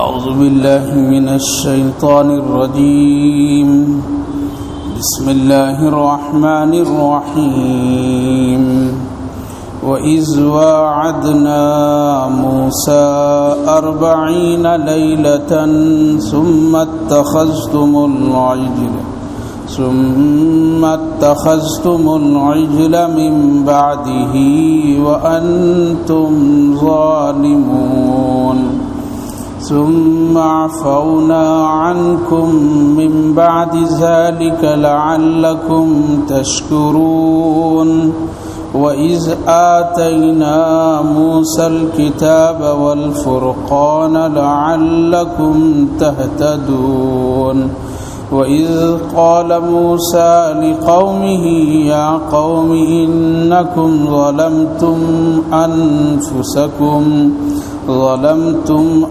أعوذ بالله من الشيطان الرجيم بسم الله الرحمن الرحيم وإذ وعدنا موسى 40 ليلة ثم اتخذتم العجل من بعده وأنتم ظالمون ثم عفونا عنكم من بعد ذلك لعلكم تشكرون وإذ آتينا موسى الكتاب والفرقان لعلكم تهتدون وإذ قال موسى لقومه يا قوم إنكم ظلمتم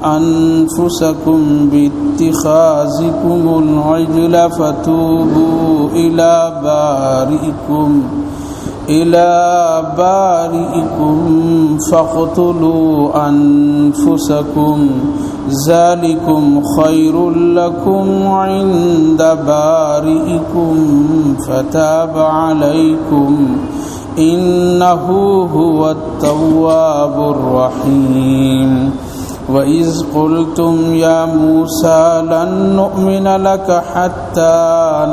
أنفسكم باتخاذكم العجل فتوبوا إلى بارئكم فاقتلوا أنفسكم ذلكم خير لكم عند بارئكم فتاب عليكم إنه هو التواب الرحيم وإذ قلتم يا موسى لن نؤمن لك حتى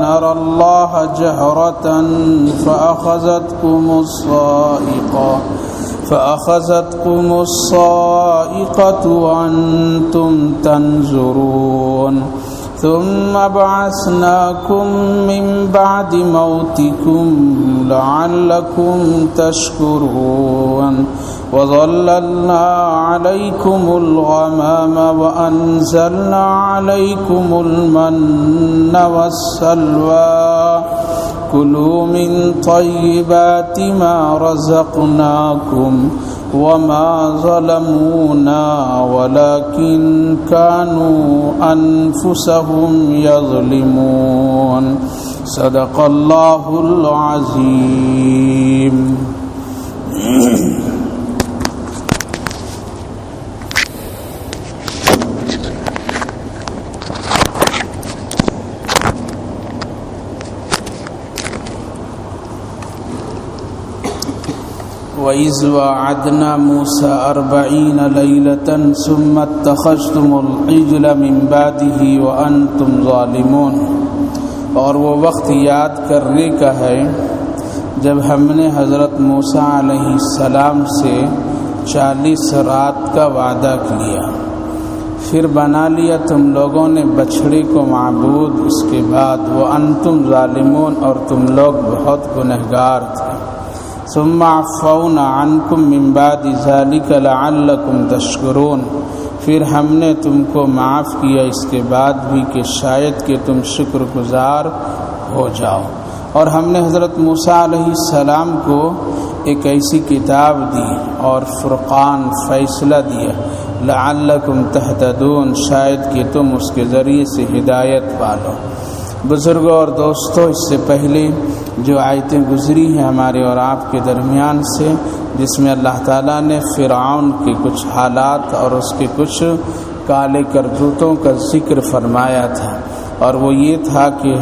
نرى الله جهرة فأخذتكم الصاعقة وأنتم تنظرون ثم بعثناكم من بعد موتكم لعلكم تشكرون وظللنا عليكم الغمام وأنزلنا عليكم المن والسلوى كلوا من طيبات ما رزقناكم وما ظلمونا ولكن كانوا أنفسهم يظلمون صدق الله العظيم. وَإِذْ وَعَدْنَا مُوسَى 40 لَيْلَةً ثُمَّ اتَّخَذْتُمُ الْعِجْلَ مِنْ بَعْدِهِ وَأَنْتُمْ ظَالِمُونَ. اور وہ وقت یاد کرنے کا ہے جب ہم نے حضرت موسیٰ علیہ السلام سے 40 رات کا وعدہ کیا، پھر بنا لیا تم لوگوں نے بچھڑے کو معبود، اس کے بعد وَأَنْتُمْ ظَالِمُونَ، اور تم لوگ بہت گنہگار تھے. ثم عفونا عنکم من بعد ذلك لعلکم تشکرون، پھر ہم نے تم کو معاف کیا اس کے بعد بھی کہ شاید کہ تم شکر گزار ہو جاؤ. اور ہم نے حضرت موسیٰ علیہ السلام کو ایک ایسی کتاب دی اور فرقان فیصلہ دیا، لعلکم تہتدون، شاید کہ تم اس کے ذریعے سے ہدایت پالو. بزرگوں اور دوستوں، اس سے پہلے جو آیتیں گزری ہیں ہمارے اور آپ کے درمیان سے، جس میں اللہ تعالیٰ نے فرعون کے کچھ حالات اور اس کے کچھ کالے کرتوتوں کا ذکر فرمایا تھا، اور وہ یہ تھا کہ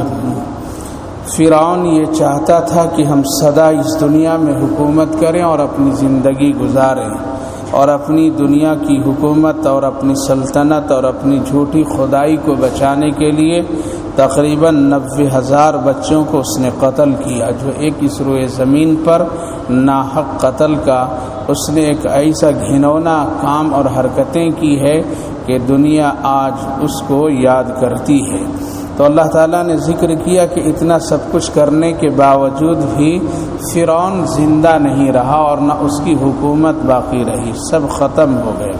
فرعون یہ چاہتا تھا کہ ہم سدا اس دنیا میں حکومت کریں اور اپنی زندگی گزاریں، اور اپنی دنیا کی حکومت اور اپنی سلطنت اور اپنی جھوٹی خدائی کو بچانے کے لیے تقریباً 90,000 بچوں کو اس نے قتل کیا. جو ایک اس روئے زمین پر ناحق قتل کا اس نے ایک ایسا گھنونا کام اور حرکتیں کی ہے کہ دنیا آج اس کو یاد کرتی ہے. تو اللہ تعالیٰ نے ذکر کیا کہ اتنا سب کچھ کرنے کے باوجود بھی فرعون زندہ نہیں رہا اور نہ اس کی حکومت باقی رہی، سب ختم ہو گئے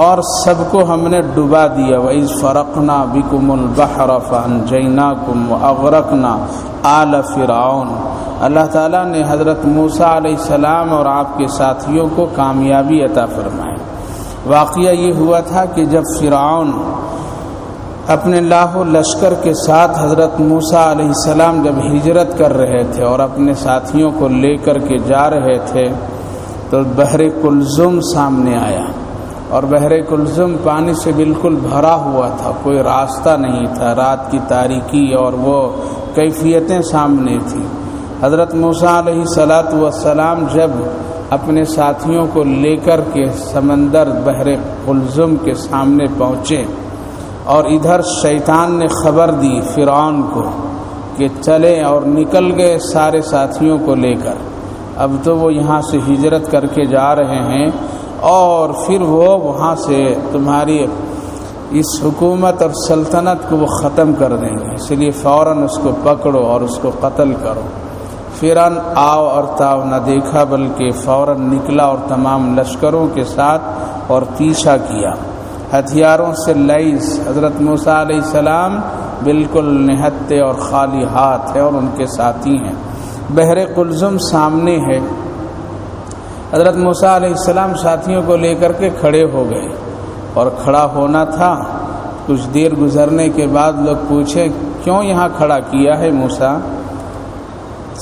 اور سب کو ہم نے ڈبا دیا. وَإِذْ فَرَقْنَا بِكُمُ الْبَحْرَ فَأَنْجَيْنَاكُمْ وَأَغْرَقْنَا آلَ فِرْعَوْنَ. اللہ تعالیٰ نے حضرت موسیٰ علیہ السلام اور آپ کے ساتھیوں کو کامیابی عطا فرمائی. واقعہ یہ ہوا تھا کہ جب فرعون اپنے لاکھوں لشکر کے ساتھ حضرت موسیٰ علیہ السلام جب ہجرت کر رہے تھے اور اپنے ساتھیوں کو لے کر کے جا رہے تھے تو بحر کلزم سامنے آیا اور بحر کلثم پانی سے بالکل بھرا ہوا تھا، کوئی راستہ نہیں تھا، رات کی تاریکی اور وہ کیفیتیں سامنے تھیں۔ حضرت موسیٰ علیہ السلام جب اپنے ساتھیوں کو لے کر کے سمندر بحر کلثم کے سامنے پہنچے اور ادھر شیطان نے خبر دی فرعون کو کہ چلے، اور نکل گئے سارے ساتھیوں کو لے کر۔ اب تو وہ یہاں سے ہجرت کر کے جا رہے ہیں اور پھر وہ وہاں سے تمہاری اس حکومت اور سلطنت کو وہ ختم کر دیں گے، اس لیے فوراً اس کو پکڑو اور اس کو قتل کرو۔ فرعون آؤ اور تاؤ نہ دیکھا، بلکہ فوراً نکلا اور تمام لشکروں کے ساتھ اور پیچھا کیا، ہتھیاروں سے لیس۔ حضرت موسیٰ علیہ السلام بالکل نہتے اور خالی ہاتھ ہے اور ان کے ساتھی ہیں۔ بحر کلثم سامنے ہے۔ حضرت موسیٰ علیہ السلام ساتھیوں کو لے کر کے کھڑے ہو گئے اور کھڑا ہونا تھا۔ کچھ دیر گزرنے کے بعد لوگ پوچھے کیوں یہاں کھڑا کیا ہے موسیٰ؟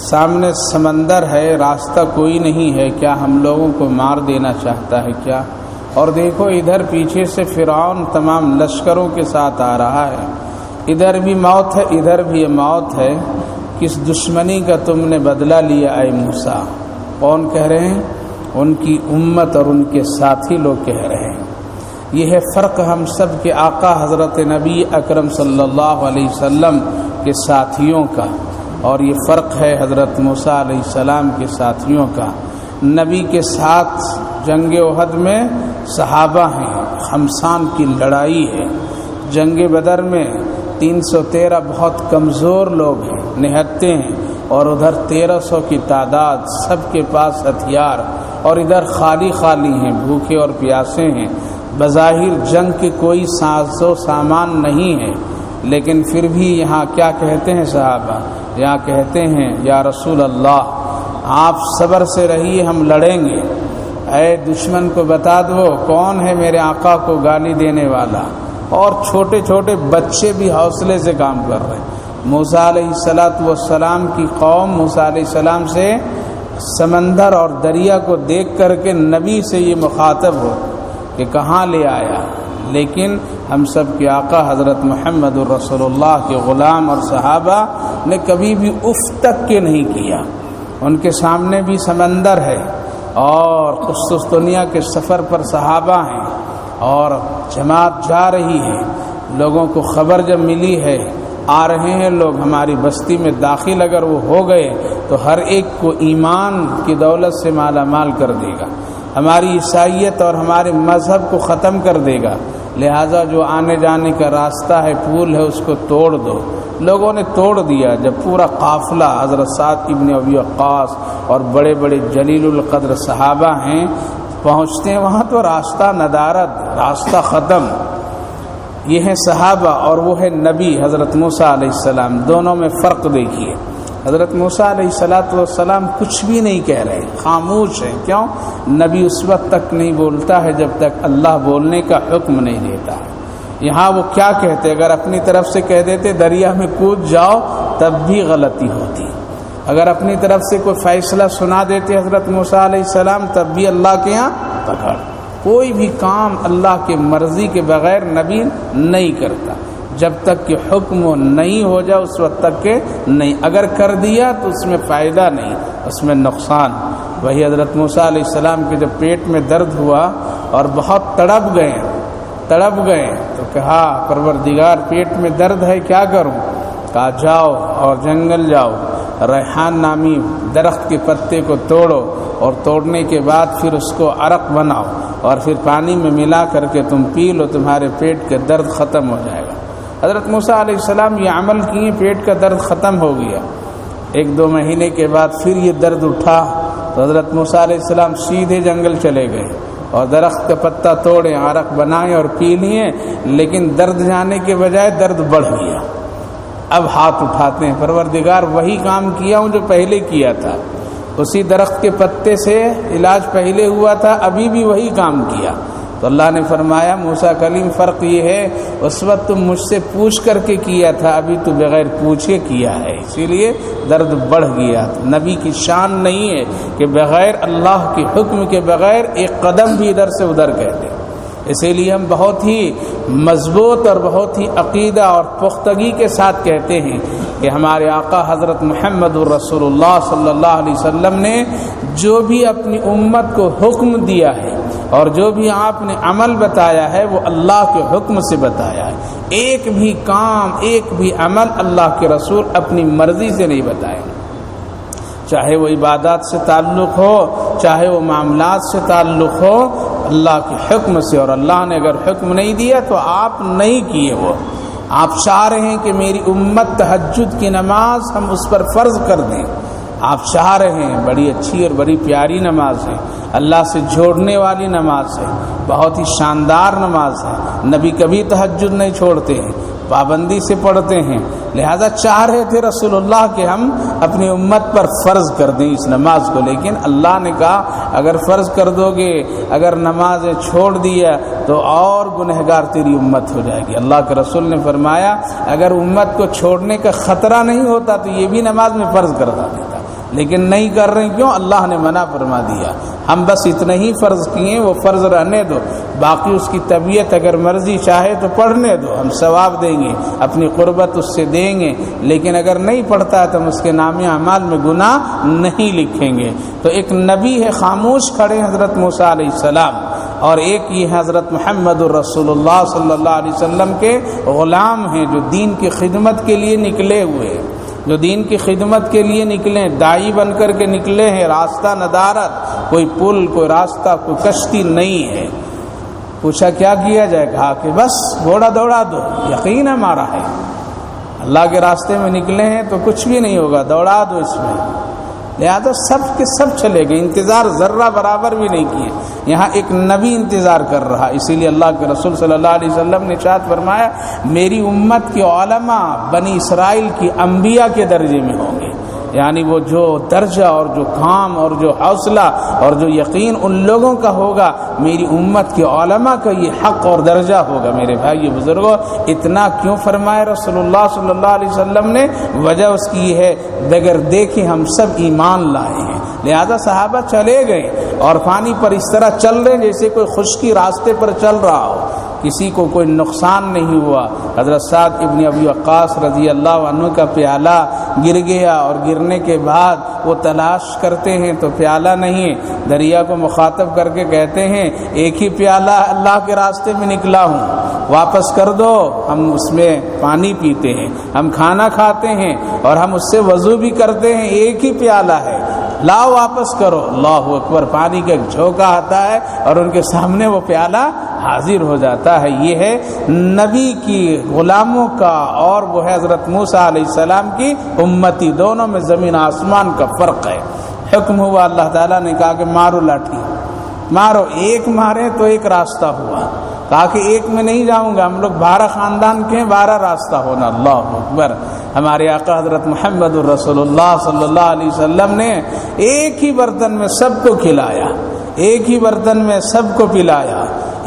سامنے سمندر ہے، راستہ کوئی نہیں ہے، کیا ہم لوگوں کو مار دینا چاہتا ہے کیا؟ اور دیکھو ادھر پیچھے سے فرعون تمام لشکروں کے ساتھ آ رہا ہے، ادھر بھی موت ہے ادھر بھی موت ہے، کس دشمنی کا تم نے بدلہ لیا اے موسیٰ؟ کون کہہ رہے ہیں؟ ان کی امت اور ان کے ساتھی لوگ کہہ رہے ہیں۔ یہ ہے فرق ہم سب کے آقا حضرت نبی اکرم صلی اللہ علیہ وسلم کے ساتھیوں کا، اور یہ فرق ہے حضرت موسیٰ علیہ السلام کے ساتھیوں کا۔ نبی کے ساتھ جنگ احد میں صحابہ ہیں، خمسان کی لڑائی ہے۔ جنگ بدر میں 313 بہت کمزور لوگ ہیں، نہتے ہیں، اور ادھر 1300 کی تعداد، سب کے پاس ہتھیار، اور ادھر خالی خالی ہیں، بھوکے اور پیاسے ہیں۔ بظاہر جنگ کے کوئی ساز و سامان نہیں ہے، لیکن پھر بھی یہاں کیا کہتے ہیں صحابہ؟ یہاں کہتے ہیں یا رسول اللہ آپ صبر سے رہیے، ہم لڑیں گے۔ اے دشمن کو بتا دو کون ہے میرے آقا کو گالی دینے والا۔ اور چھوٹے چھوٹے بچے بھی حوصلے سے کام کر رہے ہیں۔ موسیٰ علیہ السلام کی قوم موسیٰ علیہ السلام سے سمندر اور دریا کو دیکھ کر کے نبی سے یہ مخاطب ہو کہ کہاں لے آیا، لیکن ہم سب کے آقا حضرت محمد الرسول اللہ کے غلام اور صحابہ نے کبھی بھی اف تک کے نہیں کیا۔ ان کے سامنے بھی سمندر ہے اور قسطنطنیہ کے سفر پر صحابہ ہیں اور جماعت جا رہی ہے۔ لوگوں کو خبر جب ملی ہے آ رہے ہیں لوگ ہماری بستی میں داخل، اگر وہ ہو گئے تو ہر ایک کو ایمان کی دولت سے مالا مال کر دے گا، ہماری عیسائیت اور ہمارے مذہب کو ختم کر دے گا، لہٰذا جو آنے جانے کا راستہ ہے، پول ہے، اس کو توڑ دو۔ لوگوں نے توڑ دیا۔ جب پورا قافلہ حضرت سعد ابن ابی وقاص اور بڑے بڑے جلیل القدر صحابہ ہیں پہنچتے ہیں وہاں تو راستہ ندارت، راستہ ختم۔ یہ ہے صحابہ اور وہ ہے نبی حضرت موسیٰ علیہ السلام، دونوں میں فرق دیکھیے۔ حضرت موسیٰ علیہ السلام کچھ بھی نہیں کہہ رہے، خاموش ہیں۔ کیوں؟ نبی اس وقت تک نہیں بولتا ہے جب تک اللہ بولنے کا حکم نہیں دیتا ہے۔ یہاں وہ کیا کہتے؟ اگر اپنی طرف سے کہہ دیتے دریا میں کود جاؤ تب بھی غلطی ہوتی، اگر اپنی طرف سے کوئی فیصلہ سنا دیتے حضرت موسیٰ علیہ السلام تب بھی اللہ کے یہاں پکڑ۔ کوئی بھی کام اللہ کے مرضی کے بغیر نبی نہیں کرتا، جب تک کہ حکم نہیں ہو جائے اس وقت تک کہ نہیں، اگر کر دیا تو اس میں فائدہ نہیں، اس میں نقصان۔ وہی حضرت موسیٰ علیہ السلام کے جب پیٹ میں درد ہوا اور بہت تڑپ گئے تو کہا پروردگار پیٹ میں درد ہے کیا کروں؟ کہا جاؤ اور جنگل جاؤ، ریحان نامی درخت کے پتے کو توڑو، اور توڑنے کے بعد پھر اس کو عرق بناؤ اور پھر پانی میں ملا کر کے تم پی لو، تمہارے پیٹ کا درد ختم ہو جائے گا۔ حضرت موسیٰ علیہ السلام یہ عمل کیے، پیٹ کا درد ختم ہو گیا۔ 1-2 مہینے کے بعد پھر یہ درد اٹھا تو حضرت موسیٰ علیہ السلام سیدھے جنگل چلے گئے اور درخت کا پتا توڑے، عرق بنائے اور پی لیے، لیکن درد جانے کے بجائے درد بڑھ گیا۔ اب ہاتھ اٹھاتے ہیں، پروردگار وہی کام کیا ہوں جو پہلے کیا تھا، اسی درخت کے پتے سے علاج پہلے ہوا تھا، ابھی بھی وہی کام کیا۔ تو اللہ نے فرمایا موسیٰ کلیم فرق یہ ہے اس وقت تم مجھ سے پوچھ کر کے کیا تھا، ابھی تو بغیر پوچھے کیا ہے، اسی لیے درد بڑھ گیا۔ نبی کی شان نہیں ہے کہ بغیر اللہ کے حکم کے بغیر ایک قدم بھی ادھر سے ادھر کہہ دے، اسی لیے ہم بہت ہی مضبوط اور بہت ہی عقیدہ اور پختگی کے ساتھ کہتے ہیں کہ ہمارے آقا حضرت محمد الرسول اللہ صلی اللہ علیہ وسلم نے جو بھی اپنی امت کو حکم دیا ہے اور جو بھی آپ نے عمل بتایا ہے وہ اللہ کے حکم سے بتایا ہے. ایک بھی کام، ایک بھی عمل اللہ کے رسول اپنی مرضی سے نہیں بتائے، چاہے وہ عبادات سے تعلق ہو، چاہے وہ معاملات سے تعلق ہو، اللہ کے حکم سے. اور اللہ نے اگر حکم نہیں دیا تو آپ نہیں کیے. وہ آپ چاہ رہے ہیں کہ میری امت تہجد کی نماز ہم اس پر فرض کر دیں. آپ چاہ رہے ہیں، بڑی اچھی اور بڑی پیاری نماز ہے، اللہ سے جوڑنے والی نماز ہے، بہت ہی شاندار نماز ہے. نبی کبھی تہجد نہیں چھوڑتے ہیں، پابندی سے پڑھتے ہیں. لہذا چاہ رہے تھے رسول اللہ کہ ہم اپنی امت پر فرض کر دیں اس نماز کو، لیکن اللہ نے کہا اگر فرض کر دو گے، اگر نمازیں چھوڑ دیا تو اور گنہگار تیری امت ہو جائے گی. اللہ کے رسول نے فرمایا اگر امت کو چھوڑنے کا خطرہ نہیں ہوتا تو یہ بھی نماز میں فرض کر دیتا، لیکن نہیں کر رہے. کیوں؟ اللہ نے منع فرما دیا. ہم بس اتنا ہی فرض کیے، وہ فرض رہنے دو، باقی اس کی طبیعت اگر مرضی چاہے تو پڑھنے دو، ہم ثواب دیں گے، اپنی قربت اس سے دیں گے. لیکن اگر نہیں پڑھتا ہے تو ہم اس کے نام اعمال میں گناہ نہیں لکھیں گے. تو ایک نبی ہے خاموش کھڑے حضرت موسیٰ علیہ السلام، اور ایک یہ حضرت محمد الرسول اللہ صلی اللہ علیہ وسلم کے غلام ہیں جو دین کی خدمت کے لیے نکلے ہوئے، جو دین کی خدمت کے لیے نکلے، داعی بن کر کے نکلے ہیں. راستہ ندارت، کوئی پل، کوئی راستہ، کوئی کشتی نہیں ہے. پوچھا کیا کیا جائے؟ کہا کہ بس گھوڑا دوڑا دو، یقین ہمارا ہے اللہ کے راستے میں نکلے ہیں تو کچھ بھی نہیں ہوگا، دوڑا دو اس میں. لہذا سب کے سب چلے گئے، انتظار ذرہ برابر بھی نہیں کیے. یہاں ایک نبی انتظار کر رہا، اسی لیے اللہ کے رسول صلی اللہ علیہ وسلم نے ارشاد فرمایا میری امت کے علماء بنی اسرائیل کی انبیاء کے درجے میں ہوں گے. یعنی وہ جو درجہ اور جو کام اور جو حوصلہ اور جو یقین ان لوگوں کا ہوگا، میری امت کے علماء کا یہ حق اور درجہ ہوگا. میرے بھائی بزرگوں، اتنا کیوں فرمایا رسول اللہ صلی اللہ علیہ وسلم نے؟ وجہ اس کی یہ ہے بغیر دیکھے ہم سب ایمان لائے ہیں. لہذا صحابہ چلے گئے اور پانی پر اس طرح چل رہے جیسے کوئی خشکی راستے پر چل رہا ہو، کسی کو کوئی نقصان نہیں ہوا. حضرت سعد ابن ابی وقاص رضی اللہ عنہ کا پیالہ گر گیا، اور گرنے کے بعد وہ تلاش کرتے ہیں تو پیالہ نہیں. دریا کو مخاطب کر کے کہتے ہیں ایک ہی پیالہ اللہ کے راستے میں نکلا ہوں، واپس کر دو. ہم اس میں پانی پیتے ہیں، ہم کھانا کھاتے ہیں اور ہم اس سے وضو بھی کرتے ہیں، ایک ہی پیالہ ہے، لاؤ واپس کرو. اللہ اکبر. پانی کا ایک جھونکا آتا ہے اور ان کے سامنے وہ پیالہ حاضر ہو جاتا ہے. یہ ہے نبی کی غلاموں کا اور وہ ہے حضرت موسیٰ علیہ السلام کی امتی. دونوں میں زمین آسمان کا فرق ہے. حکم ہوا، اللہ تعالیٰ نے کہا کہ مارو لاٹھی، مارو. ایک مارے تو ایک راستہ ہوا. کہا کہ ایک میں نہیں جاؤں گا، ہم لوگ 12 خاندان کے ہیں، 12 راستہ ہونا. اللہ اکبر. ہمارے آقا حضرت محمد الرسول اللہ صلی اللہ علیہ وسلم نے ایک ہی برتن میں سب کو کھلایا، ایک ہی برتن میں سب کو پلایا،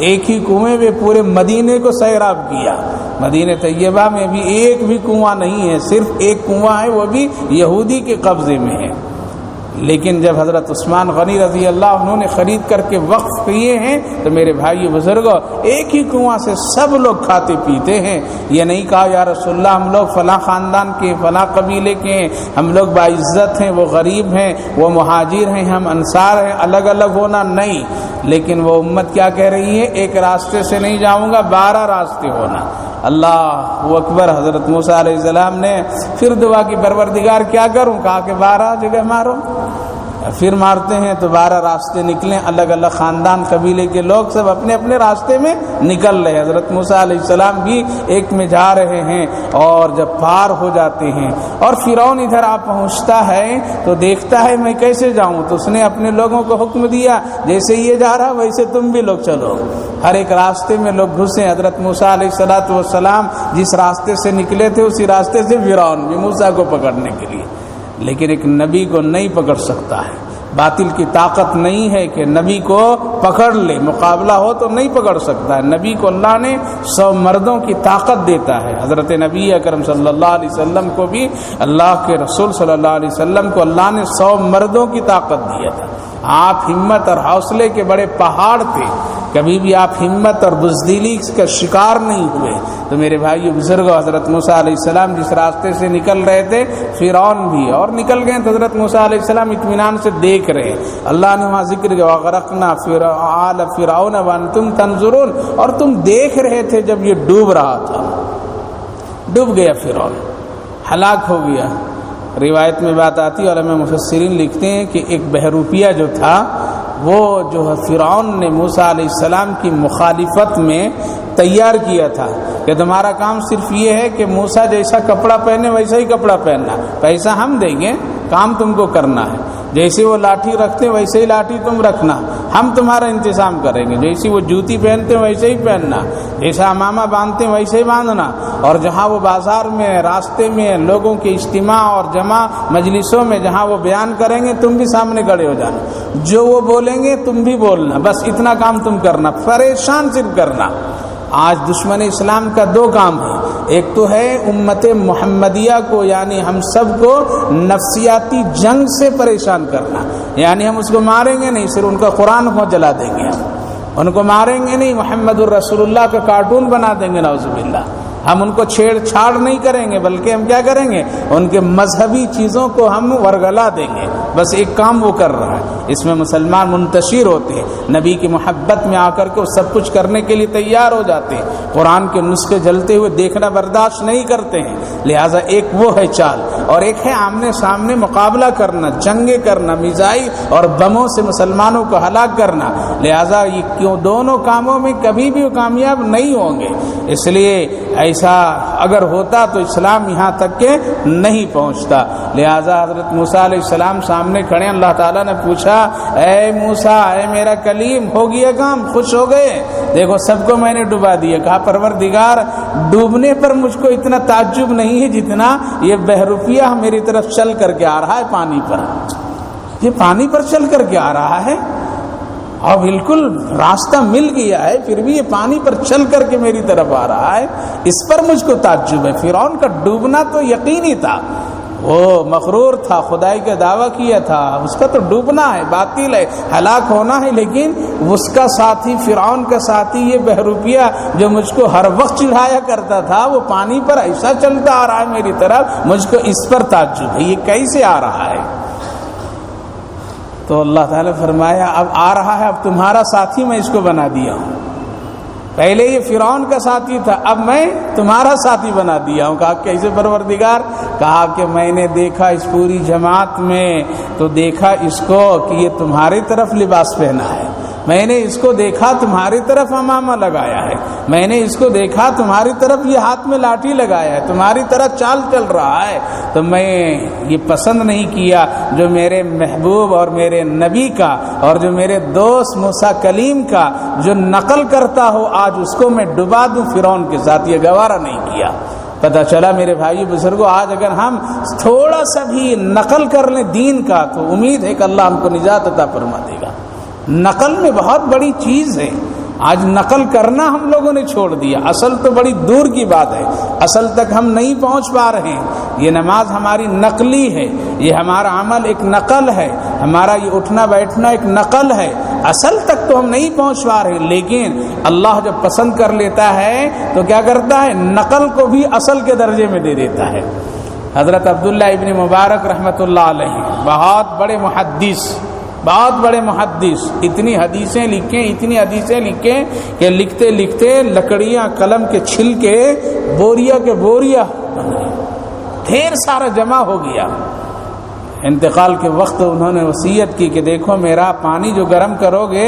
ایک ہی کنویں میں پورے مدینے کو سیراب کیا. مدینہ طیبہ میں بھی ایک بھی کنواں نہیں ہے، صرف ایک کنواں ہے، وہ بھی یہودی کے قبضے میں ہے. لیکن جب حضرت عثمان غنی رضی اللہ عنہ نے خرید کر کے وقف کیے ہیں تو میرے بھائی بزرگوں، ایک ہی کنواں سے سب لوگ کھاتے پیتے ہیں. یہ نہیں کہا یا رسول اللہ ہم لوگ فلاں خاندان کے، فلاں قبیلے کے ہیں، ہم لوگ باعزت ہیں، وہ غریب ہیں، وہ مہاجر ہیں، ہم انصار ہیں، الگ الگ ہونا نہیں. لیکن وہ امت کیا کہہ رہی ہے؟ ایک راستے سے نہیں جاؤں گا، 12 راستے ہونا. اللہ اکبر. حضرت موسیٰ علیہ السلام نے پھر دعا کی پروردگار کیا کروں؟ کہا کہ 12 جگہ مارو. پھر مارتے ہیں تو 12 راستے نکلیں، الگ الگ خاندان قبیلے کے لوگ سب اپنے اپنے راستے میں نکل رہے. حضرت موسیٰ علیہ السلام بھی ایک میں جا رہے ہیں اور جب پار ہو جاتے ہیں اور فرعون ادھر آ پہنچتا ہے تو دیکھتا ہے میں کیسے جاؤں، تو اس نے اپنے لوگوں کو حکم دیا جیسے یہ جا رہا ویسے تم بھی لوگ چلو. ہر ایک راستے میں لوگ گھسے. حضرت موسیٰ علیہ السلام جس راستے سے نکلے تھے اسی راستے سے فرعون بھی موسیٰ کو پکڑنے کے لیے. لیکن ایک نبی کو نہیں پکڑ سکتا ہے. باطل کی طاقت نہیں ہے کہ نبی کو پکڑ لے، مقابلہ ہو تو نہیں پکڑ سکتا ہے. نبی کو اللہ نے 100 مردوں کی طاقت دیتا ہے. حضرت نبی اکرم صلی اللہ علیہ وسلم کو بھی اللہ کے رسول صلی اللہ علیہ وسلم کو اللہ نے 100 مردوں کی طاقت دیا تھا. آپ ہمت اور حوصلے کے بڑے پہاڑ تھے، کبھی بھی آپ ہمت اور بزدلی کا شکار نہیں ہوئے۔ تو میرے بھائیو بزرگوں، حضرت موسیٰ علیہ السلام جس راستے سے نکل رہے تھے، فرعون بھی اور نکل گئے تو حضرت موسیٰ علیہ السلام اطمینان سے دیکھ رہے۔ اللہ نے وہاں ذکر کیا وَغَرَقْنَا آلَ فِرْعَوْنَ وَأَنْتُمْ تَنظُرُونَ، اور تم دیکھ رہے تھے جب یہ ڈوب رہا تھا۔ ڈوب گیا فرعون، ہلاک ہو گیا۔ روایت میں بات آتی ہے، علماء مفسرین لکھتے ہیں کہ ایک بہروپیہ جو تھا وہ جو ہے فرعون نے موسیٰ علیہ السلام کی مخالفت میں تیار کیا تھا کہ تمہارا کام صرف یہ ہے کہ موسیٰ جیسا کپڑا پہنے ویسا ہی کپڑا پہننا، پیسہ ہم دیں گے، کام تم کو کرنا ہے، جیسے وہ لاٹھی رکھتے ویسے ہی لاٹھی تم رکھنا، ہم تمہارا انتظام کریں گے، جیسی وہ جوتی پہنتے ویسے ہی پہننا، جیسا امامہ باندھتے ویسے ہی باندھنا، اور جہاں وہ بازار میں، راستے میں، لوگوں کے اجتماع اور جمع مجلسوں میں جہاں وہ بیان کریں گے تم بھی سامنے کھڑے ہو جانا، جو وہ بولیں گے تم بھی بولنا، بس اتنا کام تم کرنا، پریشان صرف کرنا۔ آج دشمن اسلام کا دو کام ہے، ایک تو ہے امت محمدیہ کو یعنی ہم سب کو نفسیاتی جنگ سے پریشان کرنا، یعنی ہم اس کو ماریں گے نہیں، صرف ان کا قرآن کو جلا دیں گے، ان کو ماریں گے نہیں، محمد الرسول اللہ کا کارٹون بنا دیں گے، نعوذ باللہ۔ ہم ان کو چھیڑ چھاڑ نہیں کریں گے، بلکہ ہم کیا کریں گے، ان کے مذہبی چیزوں کو ہم ورگلا دیں گے۔ بس ایک کام وہ کر رہا ہے، اس میں مسلمان منتشر ہوتے ہیں، نبی کی محبت میں آ کر کے وہ سب کچھ کرنے کے لیے تیار ہو جاتے ہیں، قرآن کے نسخے جلتے ہوئے دیکھنا برداشت نہیں کرتے ہیں۔ لہٰذا ایک وہ ہے چال، اور ایک ہے آمنے سامنے مقابلہ کرنا، جنگیں کرنا، میزائل اور بموں سے مسلمانوں کو ہلاک کرنا۔ لہٰذا یہ کیوں دونوں کاموں میں کبھی بھی کامیاب نہیں ہوں گے، اس لیے ایسا اگر ہوتا تو اسلام یہاں تک کہ نہیں پہنچتا۔ لہٰذا حضرت موسیٰ علیہ السلام سامنے کھڑے، اللہ تعالیٰ نے پوچھا اے موسیٰ، اے میرا کلیم، ہو گیا کام، خوش ہو گئے؟ دیکھو سب کو میں نے ڈبا دیا۔ کہا پروردگار ڈوبنے پر مجھ کو اتنا تعجب نہیں ہے جتنا یہ بہروپیہ میری طرف چل کر کے آ رہا ہے پانی پر، یہ پانی پر چل کر کے آ رہا ہے اور بالکل راستہ مل گیا ہے، پھر بھی یہ پانی پر چل کر کے میری طرف آ رہا ہے، اس پر مجھ کو تعجب ہے۔ فرعون کا ڈوبنا تو یقینی تھا، وہ مغرور تھا، خدائی کا دعویٰ کیا تھا، اس کا تو ڈوبنا ہے، باطل ہے، ہلاک ہونا ہے، لیکن اس کا ساتھی، فرعون کا ساتھی یہ بہروپیہ جو مجھ کو ہر وقت چڑھایا کرتا تھا، وہ پانی پر ایسا چلتا آ رہا ہے میری طرف، مجھ کو اس پر تعجب ہے، یہ کیسے آ رہا ہے؟ تو اللہ تعالیٰ فرمایا اب آ رہا ہے، اب تمہارا ساتھی میں اس کو بنا دیا ہوں، پہلے یہ فرعون کا ساتھی تھا، اب میں تمہارا ساتھی بنا دیا ہوں۔ کہا کیسے پروردگار؟ کہا کہ میں نے دیکھا اس پوری جماعت میں تو دیکھا اس کو کہ یہ تمہاری طرف لباس پہنا ہے، میں نے اس کو دیکھا تمہاری طرف امامہ لگایا ہے، میں نے اس کو دیکھا تمہاری طرف یہ ہاتھ میں لاٹھی لگایا ہے، تمہاری طرح چال چل رہا ہے، تو میں یہ پسند نہیں کیا جو میرے محبوب اور میرے نبی کا اور جو میرے دوست موسیٰ کلیم کا جو نقل کرتا ہو، آج اس کو میں ڈبا دوں فرعون کے ساتھ، یہ گوارا نہیں کیا۔ پتہ چلا میرے بھائی بزرگوں، آج اگر ہم تھوڑا سا بھی نقل کر لیں دین کا تو امید ہے کہ اللہ ہم کو نجات عطا فرما دے گا۔ نقل میں بہت بڑی چیز ہے، آج نقل کرنا ہم لوگوں نے چھوڑ دیا، اصل تو بڑی دور کی بات ہے، اصل تک ہم نہیں پہنچ پا رہے ہیں۔ یہ نماز ہماری نقلی ہے، یہ ہمارا عمل ایک نقل ہے، ہمارا یہ اٹھنا بیٹھنا ایک نقل ہے، اصل تک تو ہم نہیں پہنچ پا رہے، لیکن اللہ جب پسند کر لیتا ہے تو کیا کرتا ہے، نقل کو بھی اصل کے درجے میں دے دیتا ہے۔ حضرت عبداللہ ابن مبارک رحمۃ اللہ علیہ بہت بڑے محدث، اتنی حدیثیں لکھیں کہ لکھتے لکھتے لکڑیاں قلم کے چھلکے بوریا کے بوریا ڈھیر سارا جمع ہو گیا۔ انتقال کے وقت انہوں نے وصیت کی کہ دیکھو میرا پانی جو گرم کرو گے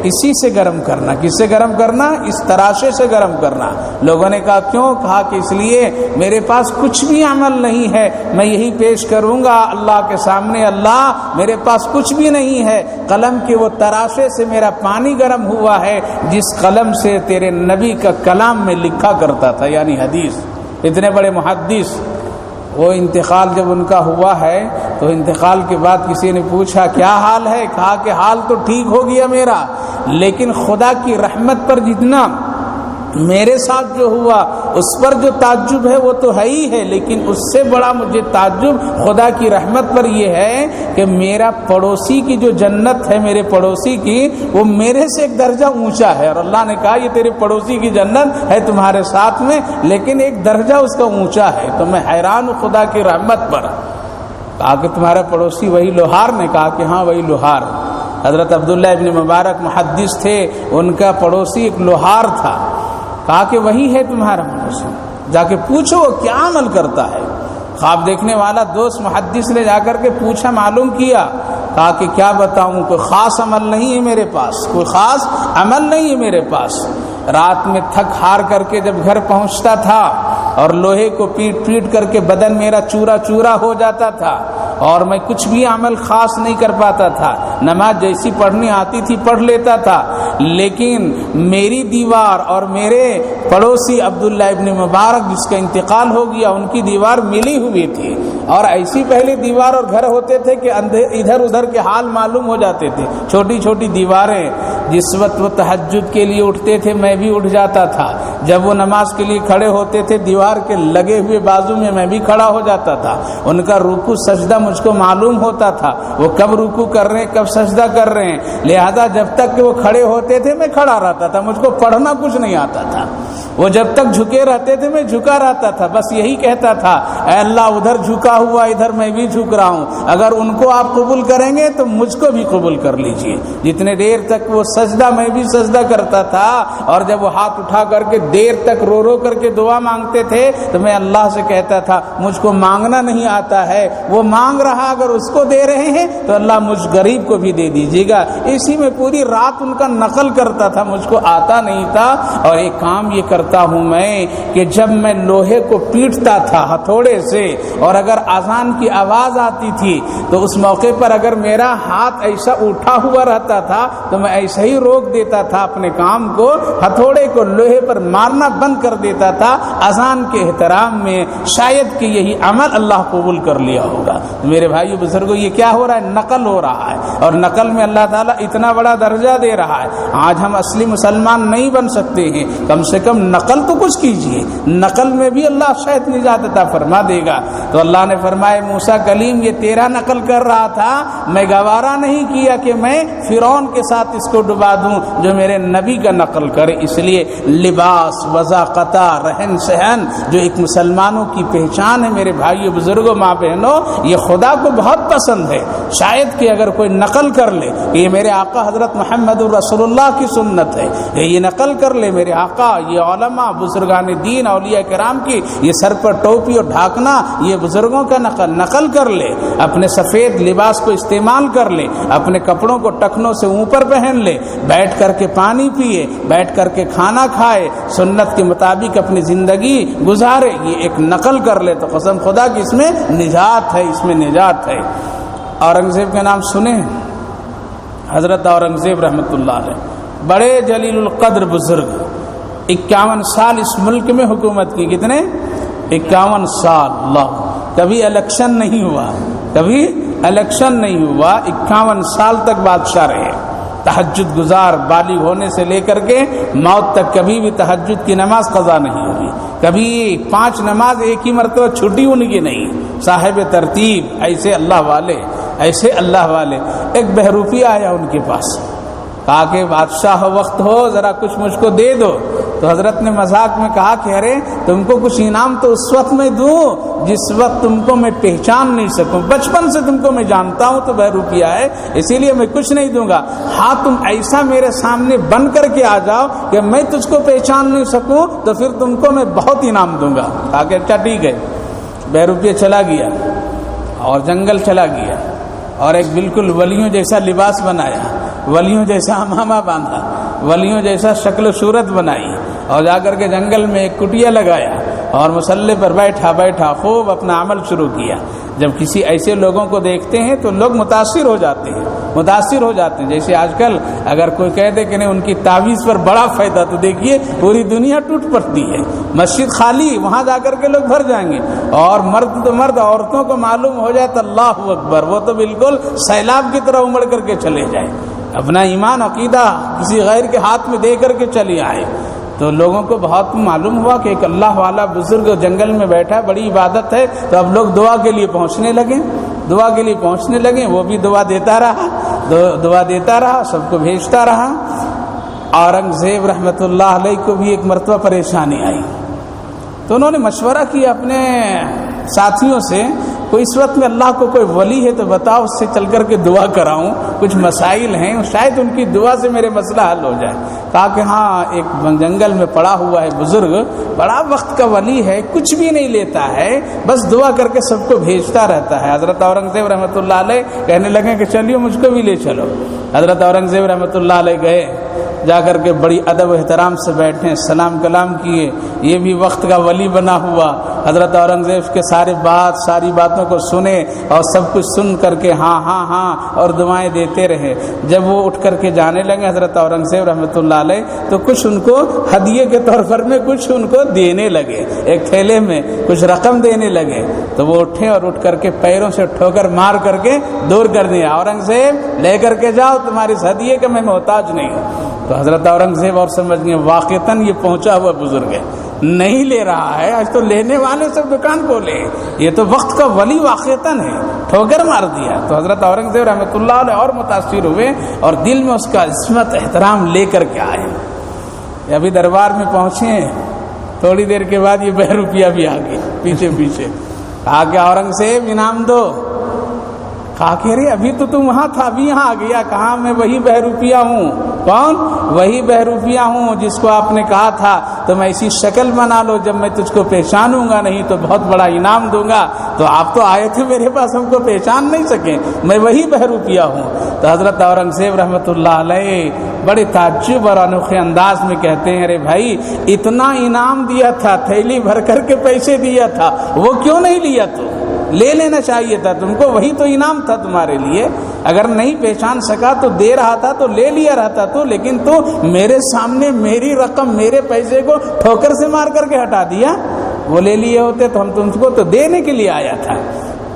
اسی سے گرم کرنا۔ کس سے گرم کرنا؟ اس تراشے سے گرم کرنا۔ لوگوں نے کہا کیوں؟ کہا کہ اس لیے میرے پاس کچھ بھی عمل نہیں ہے، میں یہی پیش کروں گا اللہ کے سامنے، اللہ میرے پاس کچھ بھی نہیں ہے، قلم کے وہ تراشے سے میرا پانی گرم ہوا ہے جس قلم سے تیرے نبی کا کلام میں لکھا کرتا تھا، یعنی حدیث۔ اتنے بڑے محدث، وہ انتقال جب ان کا ہوا ہے تو انتقال کے بعد کسی نے پوچھا کیا حال ہے؟ کہا کہ حال تو ٹھیک ہو گیا میرا، لیکن خدا کی رحمت پر جتنا میرے ساتھ جو ہوا اس پر جو تعجب ہے وہ تو ہے ہی ہے، لیکن اس سے بڑا مجھے تعجب خدا کی رحمت پر یہ ہے کہ میرا پڑوسی کی جو جنت ہے، میرے پڑوسی کی، وہ میرے سے ایک درجہ اونچا ہے، اور اللہ نے کہا یہ تیرے پڑوسی کی جنت ہے تمہارے ساتھ میں، لیکن ایک درجہ اس کا اونچا ہے۔ تو میں حیران ہوں خدا کی رحمت پر۔ کہا کہ تمہارا پڑوسی وہی لوہار؟ نے کہا کہ ہاں وہی لوہار۔ حضرت عبداللہ ابن مبارک محدث تھے، ان کا پڑوسی ایک لوہار تھا۔ کہا کہ وہی ہے تمہارا پڑوسی، جا کے پوچھو وہ کیا عمل کرتا ہے۔ خواب دیکھنے والا دوست محدث نے جا کر کے پوچھا، معلوم کیا، کہا کہ کیا بتاؤں، کوئی خاص عمل نہیں ہے میرے پاس، کوئی خاص عمل نہیں ہے میرے پاس۔ رات میں تھک ہار کر کے جب گھر پہنچتا تھا اور لوہے کو پیٹ پیٹ کر کے بدن میرا چورا چورا ہو جاتا تھا، اور میں کچھ بھی عمل خاص نہیں کر پاتا تھا، نماز جیسی پڑھنی آتی تھی پڑھ لیتا تھا، لیکن میری دیوار اور میرے پڑوسی عبداللہ ابن مبارک جس کا انتقال ہو گیا، ان کی دیوار ملی ہوئی تھی، اور ایسی پہلے دیوار اور گھر ہوتے تھے کہ ادھر ادھر کے حال معلوم ہو جاتے تھے، چھوٹی چھوٹی دیواریں۔ جس وقت وہ تہجد کے لیے اٹھتے تھے میں بھی اٹھ جاتا تھا، جب وہ نماز کے لیے کھڑے ہوتے تھے دیوار کے لگے ہوئے بازو میں میں بھی کھڑا ہو جاتا تھا، ان کا رکوع سجدہ مجھ کو معلوم ہوتا تھا، وہ کب رکوع کر رہے ہیں کب سجدہ کر رہے ہیں، لہذا جب تک کہ وہ کھڑے ہوتے تھے میں کھڑا رہتا تھا، مجھ کو پڑھنا کچھ نہیں آتا تھا، وہ جب تک جھکے رہتے تھے میں جھکا رہتا تھا، بس یہی کہتا تھا اے اللہ ادھر جھکا ہوا ادھر میں بھی جھک رہا ہوں، اگر ان کو آپ قبول کریں گے تو مجھ کو بھی قبول کر لیجئے۔ جتنے دیر تک وہ سجدہ میں بھی سجدہ کرتا تھا، اور جب وہ ہاتھ اٹھا کر کے دیر تک رو رو کر کے دعا مانگتے تھے تو میں اللہ سے کہتا تھا مجھ کو مانگنا نہیں آتا ہے، وہ مانگ رہا اگر اس کو دے رہے ہیں تو اللہ مجھ غریب کو بھی دے دیجیے گا۔ اسی میں پوری رات ان کا نقل کرتا تھا، مجھ کو آتا نہیں تھا۔ اور ایک کام یہ کرتا ہوں میں کہ جب میں لوہے کو پیٹتا تھا ہتھوڑے سے، اور اگر اذان کی آواز آتی تھی تو اس موقع پر اگر میرا ہاتھ ایسا اٹھا ہوا رہتا تھا تو میں ایسا ہی روک دیتا تھا اپنے کام کو، ہتھوڑے کو لوہے پر مارنا بند کر دیتا تھا اذان کے احترام میں، شاید کہ یہی عمل اللہ قبول کر لیا ہوگا۔ میرے بھائیو بزرگوں، یہ کیا ہو رہا ہے؟ نقل ہو رہا ہے، اور نقل میں اللہ تعالیٰ اتنا بڑا درجہ دے رہا ہے۔ آج ہم اصلی مسلمان نہیں بن سکتے ہیں، کم سے کم نقل تو کچھ کیجئے، نقل میں بھی اللہ شاید نجات عطا فرما دے گا۔ تو اللہ نے فرمایا موسیٰ کلیم یہ تیرا نقل کر رہا تھا، میں گوارا نہیں کیا کہ میں فرعون کے ساتھ اس کو ڈبا دوں جو میرے نبی کا نقل کرے، اس لیے لباس، وضاقت، رہن سہن جو ایک مسلمانوں کی پہچان ہے، میرے بھائیو بزرگوں ماں بہنوں، یہ خدا کو بہت پسند ہے۔ شاید کہ اگر کوئی نقل کر لے کہ یہ میرے آقا حضرت محمد رسول اللہ کی سنت ہے، یہ نقل کر لے میرے آقا، یہ علماء بزرگان دین اولیاء کرام کی یہ سر پر ٹوپی اور ڈھاکنا یہ بزرگوں کا نقل کر لے، اپنے سفید لباس کو استعمال کر لے، اپنے کپڑوں کو ٹخنوں سے اوپر پہن لے، بیٹھ کر کے پانی پیے، بیٹھ کر کے کھانا کھائے، سنت کے مطابق اپنی زندگی گزارے، یہ ایک نقل کر لے تو قسم خدا کی اس میں نجات ہے، اس میں نجات ہے۔ اورنگزیب کا نام سنے؟ حضرت اورنگزیب رحمۃ اللہ علیہ بڑے جلیل القدر بزرگ، 51 سال اس ملک میں حکومت کی۔ کتنے؟ 51 سال۔ اللہ، کبھی الیکشن نہیں ہوا، کبھی الیکشن نہیں ہوا، 51 سال تک بادشاہ رہے، تہجد گزار، بالغ ہونے سے لے کر کے موت تک کبھی بھی تہجد کی نماز قضا نہیں ہوئی، کبھی 5 نماز ایک ہی مرتبہ چھٹی ان کی نہیں، صاحب ترتیب، ایسے اللہ والے، ایسے اللہ والے۔ ایک بہروپی آیا ان کے پاس، کہا کہ بادشاہ وقت ہو ذرا کچھ مجھ کو دے دو، تو حضرت نے مذاق میں کہا کہ ارے تم کو کچھ انعام تو اس وقت میں دوں جس وقت تم کو میں پہچان نہیں سکوں، بچپن سے تم کو میں جانتا ہوں تو بہروپیا ہے، اسی لیے میں کچھ نہیں دوں گا، ہاں تم ایسا میرے سامنے بن کر کے آ جاؤ کہ میں تجھ کو پہچان نہیں سکوں تو پھر تم کو میں بہت انعام دوں گا۔ کہا کہ اچھا ٹھیک ہے۔ بہروپیا چلا گیا اور جنگل چلا گیا، اور ایک بالکل ولیوں جیسا لباس بنایا، ولیوں جیسا امامہ باندھا، ولیوں جیسا شکل و صورت بنائی، اور جا کر کے جنگل میں ایک کٹیا لگایا اور مسلح پر بیٹھا خوب اپنا عمل شروع کیا۔ جب کسی ایسے لوگوں کو دیکھتے ہیں تو لوگ متاثر ہو جاتے ہیں، جیسے آج کل اگر کوئی کہہ دے کہ نہیں ان کی تعویذ پر بڑا فائدہ، تو دیکھیے پوری دنیا ٹوٹ پڑتی ہے، مسجد خالی، وہاں جا کر کے لوگ بھر جائیں گے، اور مرد تو مرد، عورتوں کو معلوم ہو جائے تو اللہ اکبر، وہ تو بالکل سیلاب کی طرح امڑ کر کے چلے جائیں، اپنا ایمان عقیدہ کسی غیر کے ہاتھ میں دے کر کے چلے آئے۔ تو لوگوں کو بہت معلوم ہوا کہ ایک اللہ والا بزرگ جنگل میں بیٹھا، بڑی عبادت ہے، تو اب لوگ دعا کے لیے پہنچنے لگے، وہ بھی دعا دیتا رہا، سب کو بھیجتا رہا۔ اورنگزیب رحمۃ اللہ علیہ کو بھی ایک مرتبہ پریشانی آئی، تو انہوں نے مشورہ کیا اپنے ساتھیوں سے، کوئی اس وقت میں اللہ کو کوئی ولی ہے تو بتاؤ، اس سے چل کر کے دعا کراؤں، کچھ مسائل ہیں، شاید ان کی دعا سے میرے مسئلہ حل ہو جائے۔ کہا کہ ہاں، ایک جنگل میں پڑا ہوا ہے بزرگ، بڑا وقت کا ولی ہے، کچھ بھی نہیں لیتا ہے، بس دعا کر کے سب کو بھیجتا رہتا ہے۔ حضرت اورنگزیب رحمۃ اللہ علیہ کہنے لگے کہ چلیے مجھ کو بھی لے چلو۔ حضرت اورنگزیب رحمۃ اللہ علیہ گئے، جا کر کے بڑی ادب و احترام سے بیٹھے، سلام کلام کیے، یہ بھی وقت کا ولی بنا ہوا۔ حضرت اورنگزیب کے ساری باتوں کو سنے اور سب کچھ سن کر کے ہاں ہاں ہاں اور دعائیں دیتے رہے۔ جب وہ اٹھ کر کے جانے لگے حضرت اورنگزیب رحمۃ اللہ علیہ، تو کچھ ان کو ہدیے کے طور پر میں کچھ ان کو دینے لگے، ایک تھیلے میں کچھ رقم دینے لگے۔ تو وہ اٹھے اور اٹھ کر کے پیروں سے ٹھوکر مار کر کے دور کر دیا، اورنگزیب لے کر کے جاؤ، تمہاری اس ہدیے کا میں محتاج نہیں ہوں۔ تو حضرت اورنگزیب اور سمجھ گئے واقعتاً یہ پہنچا ہوا بزرگ ہے، نہیں لے رہا ہے، آج تو لینے والے سب دکان کھولے، یہ تو وقت کا ولی واقعتاً ہے، ٹھوکر مار دیا۔ تو حضرت اورنگزیب رحمۃ اللہ علیہ اور متاثر ہوئے اور دل میں اس کا عظمت احترام لے کر کے آئے۔ ابھی دربار میں پہنچے، تھوڑی دیر کے بعد یہ 2 روپیہ بھی آ گئی پیچھے۔ کہا کہ اورنگزیب انعام دو۔ کہا کہ ارے ابھی تو تم وہاں تھا، ابھی یہاں آ گیا۔ کہا میں وہی بہروپیہ ہوں۔ کون؟ وہی بہروپیہ ہوں جس کو آپ نے کہا تھا تو میں اسی شکل بنا لو، جب میں تجھ کو پہچانوں گا نہیں تو بہت بڑا انعام دوں گا۔ تو آپ تو آئے تھے میرے پاس، ہم کو پہچان نہیں سکے، میں وہی بہروپیہ ہوں۔ تو حضرت اورنگزیب رحمۃ اللہ علیہ بڑے تعجب اور انوکھے انداز میں کہتے ہیں، ارے بھائی اتنا انعام دیا تھا، تھیلی بھر کر کے پیسے دیا تھا، وہ کیوں نہیں لیا؟ تو لے لینا چاہیے تھا تم کو، وہی تو انعام تھا تمہارے لیے۔ اگر نہیں پہچان سکا تو دے رہا تھا تو لے لیا رہتا تو، لیکن تو میرے سامنے میری رقم، میرے پیسے کو ٹھوکر سے مار کر کے ہٹا دیا۔ وہ لے لیے ہوتے تو ہم تم کو تو دینے کے لیے آیا تھا۔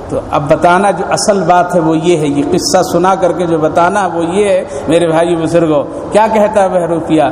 تو اب بتانا جو اصل بات ہے وہ یہ ہے، یہ قصہ سنا کر کے جو بتانا وہ یہ ہے میرے بھائی بزرگوں، کیا کہتا ہے بہروپیہ؟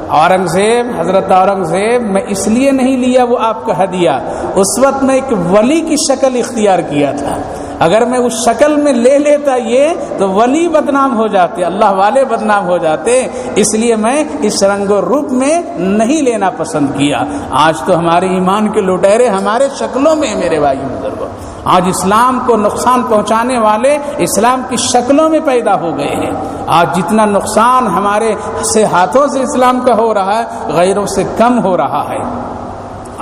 اورنگزیب، حضرت اورنگزیب میں اس لیے نہیں لیا وہ آپ کا ہدیہ، اس وقت میں ایک ولی کی شکل اختیار کیا تھا، اگر میں اس شکل میں لے لیتا یہ تو ولی بدنام ہو جاتے، اللہ والے بدنام ہو جاتے، اس لیے میں اس رنگ و روپ میں نہیں لینا پسند کیا۔ آج تو ہمارے ایمان کے لٹیرے ہمارے شکلوں میں میرے بھائی بزرگوں، آج اسلام کو نقصان پہنچانے والے اسلام کی شکلوں میں پیدا ہو گئے ہیں۔ آج جتنا نقصان ہمارے سے ہاتھوں سے اسلام کا ہو رہا ہے، غیروں سے کم ہو رہا ہے۔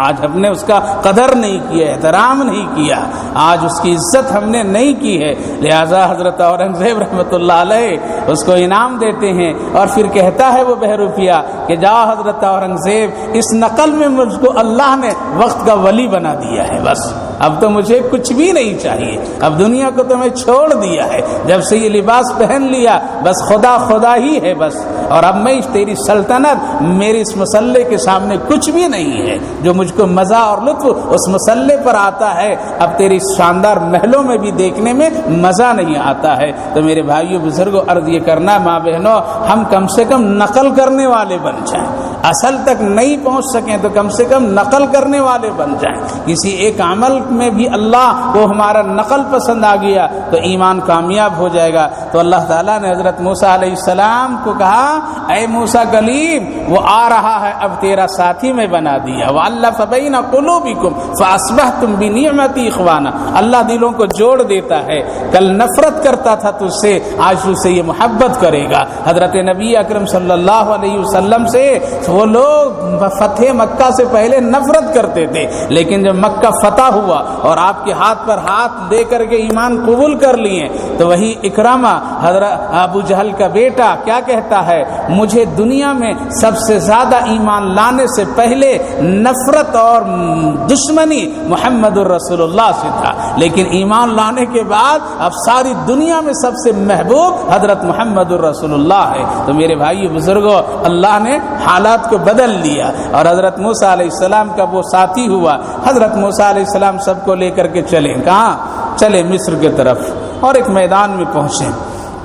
آج ہم نے اس کا قدر نہیں کیا، احترام نہیں کیا، آج اس کی عزت ہم نے نہیں کی ہے، لہذا حضرت اورنگزیب رحمۃ اللہ علیہ اس کو انعام دیتے ہیں اور پھر کہتا ہے وہ بہروپیہ کہ جاؤ حضرت اورنگزیب، اس نقل میں مجھ کو اللہ نے وقت کا ولی بنا دیا ہے، بس اب تو مجھے کچھ بھی نہیں چاہیے، اب دنیا کو تو میں چھوڑ دیا ہے، جب سے یہ لباس پہن لیا بس خدا ہی ہے بس، اور اب میں تیری سلطنت میری اس مسلح کے سامنے کچھ بھی نہیں ہے، جو مجھ کو مزہ اور لطف اس مسلح پر آتا ہے اب تیری شاندار محلوں میں بھی دیکھنے میں مزہ نہیں آتا ہے۔ تو میرے بھائیو بزرگوں، عرض یہ کرنا ماں بہنوں، ہم کم سے کم نقل کرنے والے بن جائیں، اصل تک نہیں پہنچ سکیں تو کم سے کم نقل کرنے والے بن جائیں۔ کسی ایک عمل میں بھی اللہ کو ہمارا نقل پسند آ گیا تو ایمان کامیاب ہو جائے گا۔ تو اللہ تعالیٰ نے حضرت موسیٰ علیہ السلام کو کہا، اے موسیٰ کلیم، وہ آ رہا ہے، اب تیرا ساتھی میں بنا دیا، وَأَلَّفَ بَيْنَ قُلُوبِكُمْ فَأَصْبَحْتُمْ بِنِعْمَتِي إِخْوَانًا، اللہ دلوں کو جوڑ دیتا ہے، کل نفرت کرتا تھا تجھ سے، آج تجھ سے یہ محبت کرے گا۔ حضرت نبی اکرم صلی اللہ علیہ وسلم سے وہ لوگ فتح مکہ سے پہلے نفرت کرتے تھے، لیکن جب مکہ فتح ہوا اور آپ کے ہاتھ پر ہاتھ دے کر کے ایمان قبول کر لیے تو وہی اکرامہ حضرت ابو جہل کا بیٹا کیا کہتا ہے، مجھے دنیا میں سب سے زیادہ ایمان لانے سے پہلے نفرت اور دشمنی محمد الرسول اللہ سے تھا، لیکن ایمان لانے کے بعد اب ساری دنیا میں سب سے محبوب حضرت محمد الرسول اللہ ہے۔ تو میرے بھائی بزرگوں، اللہ نے حالات کو بدل لیا اور حضرت موسیٰ علیہ السلام کا وہ ساتھی ہوا۔ حضرت موسیٰ علیہ السلام سب کو لے کر کے چلے، کہاں چلے؟ مصر کے طرف، اور ایک میدان میں پہنچے۔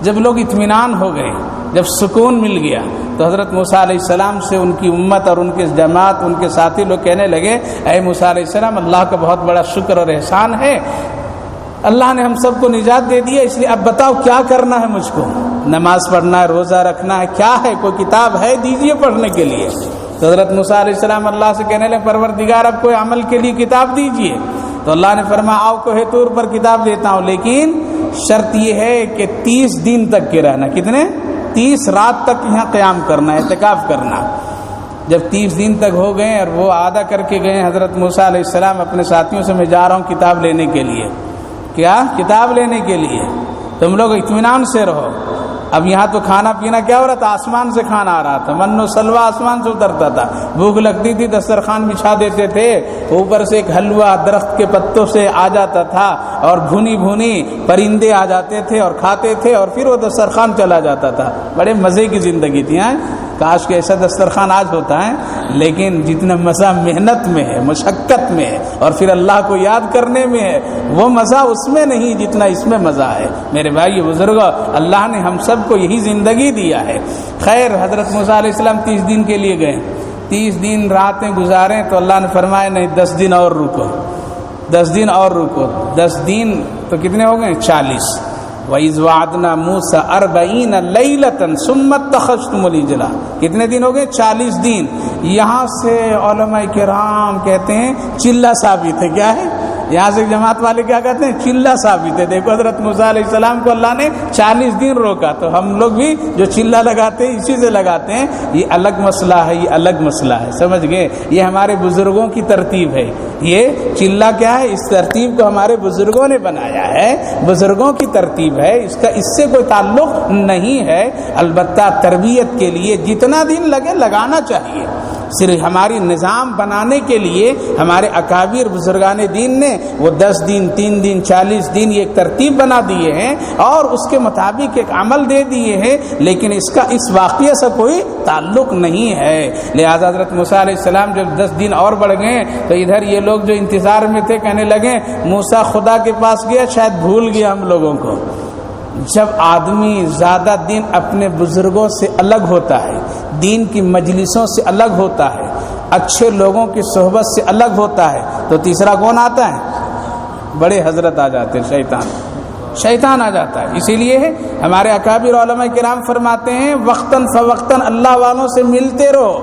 جب لوگ اطمینان ہو گئے جب سکون مل گیا تو حضرت موسیٰ علیہ السلام سے ان کی امت اور ان کے جماعت، ان کے ساتھی لوگ کہنے لگے اے موسیٰ علیہ السلام، اللہ کا بہت بڑا شکر اور احسان ہے، اللہ نے ہم سب کو نجات دے دیا، اس لیے اب بتاؤ کیا کرنا ہے مجھ کو، نماز پڑھنا ہے، روزہ رکھنا ہے، کیا ہے، کوئی کتاب ہے دیجیے پڑھنے کے لیے۔ تو حضرت موسیٰ علیہ السلام اللہ سے کہنے لگے پروردگار اب کوئی عمل کے لیے کتاب دیجیے۔ تو اللہ نے فرمایا آؤ کوہ طور پر کتاب دیتا ہوں، لیکن شرط یہ ہے کہ 30 دن تک کے رہنا، کتنے؟ 30 رات تک یہاں قیام کرنا، اعتکاف کرنا۔ جب 30 دن تک ہو گئے اور وہ عادہ کر کے گئے حضرت موسیٰ علیہ السلام اپنے ساتھیوں سے، میں جا رہا ہوں کتاب لینے کے لیے۔ کیا؟ کتاب لینے کے لیے، تم لوگ اطمینان سے رہو۔ اب یہاں تو کھانا پینا کیا ہو رہا تھا؟ آسمان سے کھانا آ رہا تھا، من و سلوہ آسمان سے اترتا تھا، بھوک لگتی تھی دسترخوان بچھا دیتے تھے، اوپر سے ایک حلوہ درخت کے پتوں سے آ جاتا تھا اور بھنی بھنی پرندے آ جاتے تھے اور کھاتے تھے اور پھر وہ دسترخوان چلا جاتا تھا۔ بڑے مزے کی زندگی تھی۔ کاش کہ ایسا دسترخوان آج ہوتا ہے، لیکن جتنا مزہ محنت میں ہے، مشقت میں ہے اور پھر اللہ کو یاد کرنے میں ہے، وہ مزہ اس میں نہیں جتنا اس میں مزہ ہے۔ میرے بھائی بزرگوں، اللہ نے ہم سب کو یہی زندگی دیا ہے۔ خیر، حضرت موسیٰ علیہ السلام 30 دن کے لیے گئے، 30 دن راتیں گزاریں تو اللہ نے فرمایا نہیں 10 دن اور رکو، 10 دن اور رکو۔ 10 دن تو کتنے ہو گئے؟ 40۔ وَإِذْ وَعَدْنَا مُوسَىٰ 40 لَيْلَةً ثُمَّ اتَّخَذْتُمُ الْعِجْلَ۔ کتنے دن ہو گئے؟ 40 دن۔ یہاں سے علماء کرام کہتے ہیں چلہ ثابت ہے۔ کیا ہے؟ یہاں سے جماعت والے کیا کہتے ہیں؟ چلہ ثابت ہے۔ دیکھو حضرت موسیٰ علیہ السلام کو اللہ نے 40 دن روکا، تو ہم لوگ بھی جو چلہ لگاتے ہیں اسی سے لگاتے ہیں۔ یہ الگ مسئلہ ہے، یہ الگ مسئلہ ہے، سمجھ گئے؟ یہ ہمارے بزرگوں کی ترتیب ہے۔ یہ چلہ کیا ہے؟ اس ترتیب کو ہمارے بزرگوں نے بنایا ہے، بزرگوں کی ترتیب ہے، اس سے کوئی تعلق نہیں ہے۔ البتہ تربیت کے لیے جتنا دن لگے لگانا چاہیے۔ صرف ہماری نظام بنانے کے لیے ہمارے اکابر بزرگان دین نے وہ 10 دن 3 دن 40 دن یہ ایک ترتیب بنا دیے ہیں اور اس کے مطابق ایک عمل دے دیے ہیں، لیکن اس کا اس واقعے سے کوئی تعلق نہیں ہے۔ لہذا حضرت موسیٰ علیہ السلام جب 10 دن اور بڑھ گئے تو ادھر یہ لوگ جو انتظار میں تھے کہنے لگے موسیٰ خدا کے پاس گیا، شاید بھول گیا ہم لوگوں کو۔ جب آدمی زیادہ دن اپنے بزرگوں سے الگ ہوتا ہے، دین کی مجلسوں سے الگ ہوتا ہے، اچھے لوگوں کی صحبت سے الگ ہوتا ہے، تو تیسرا کون آتا ہے؟ بڑے حضرت آ جاتے ہیں، شیطان آ جاتا ہے۔ اسی لیے ہمارے اکابر علماء کرام فرماتے ہیں وقتاً فوقتاً اللہ والوں سے ملتے رہو،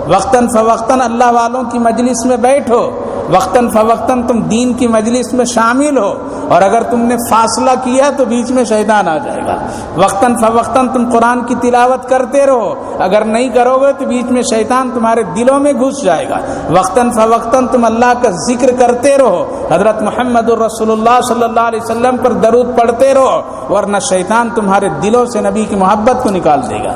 وقتاً فوقتاً اللہ والوں کی مجلس میں بیٹھو، وقتاً فوقتاً تم دین کی مجلس میں شامل ہو، اور اگر تم نے فاصلہ کیا تو بیچ میں شیطان آ جائے گا۔ وقتاً فوقتاً تم قرآن کی تلاوت کرتے رہو، اگر نہیں کرو گے تو بیچ میں شیطان تمہارے دلوں میں گھس جائے گا۔ وقتاً فوقتاً تم اللہ کا ذکر کرتے رہو، حضرت محمد رسول اللہ صلی اللہ علیہ وسلم پر درود پڑھتے رہو، ورنہ شیطان تمہارے دلوں سے نبی کی محبت کو نکال دے گا۔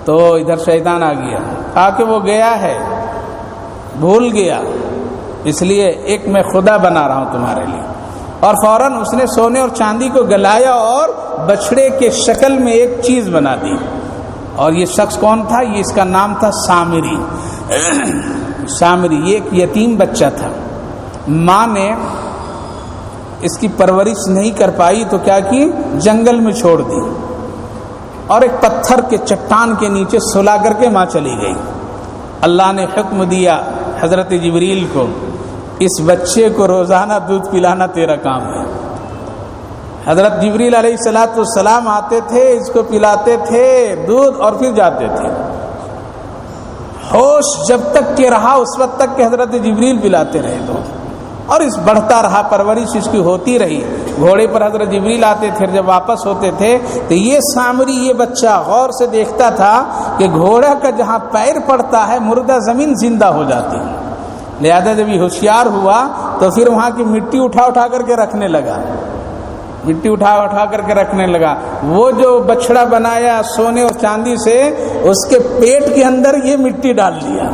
تو ادھر شیطان آ گیا، آ کے وہ گیا ہے، بھول گیا، اس لیے ایک میں خدا بنا رہا ہوں تمہارے لیے، اور فوراً اس نے سونے اور چاندی کو گلایا اور بچڑے کے شکل میں ایک چیز بنا دی۔ اور یہ شخص کون تھا؟ یہ اس کا نام تھا سامری۔ سامری یہ ایک یتیم بچہ تھا، ماں نے اس کی پرورش نہیں کر پائی تو کیا کی؟ جنگل میں چھوڑ دی اور ایک پتھر کے چٹان کے نیچے سلا کر کے ماں چلی گئی۔ اللہ نے حکم دیا حضرت جبریل کو، اس بچے کو روزانہ دودھ پلانا تیرا کام ہے۔ حضرت جبریل علیہ السلام آتے تھے، اس کو پلاتے تھے دودھ اور پھر جاتے تھے۔ ہوش جب تک کہ رہا اس وقت تک کہ حضرت جبریل پلاتے رہے دودھ، اور اس بڑھتا رہا، پرورش اس کی ہوتی رہی۔ گھوڑے پر حضرت جبریل آتے تھے، جب واپس ہوتے تھے تو یہ سامری، یہ بچہ غور سے دیکھتا تھا کہ گھوڑا کا جہاں پیر پڑتا ہے مردہ زمین زندہ ہو جاتی ہے۔ لہذا جب یہ ہوشیار ہوا تو پھر وہاں کی مٹی اٹھا کر کے رکھنے لگا، مٹی اٹھا کر کے رکھنے لگا۔ وہ جو بچڑا بنایا سونے اور چاندی سے، اس کے پیٹ کے اندر یہ مٹی ڈال دیا۔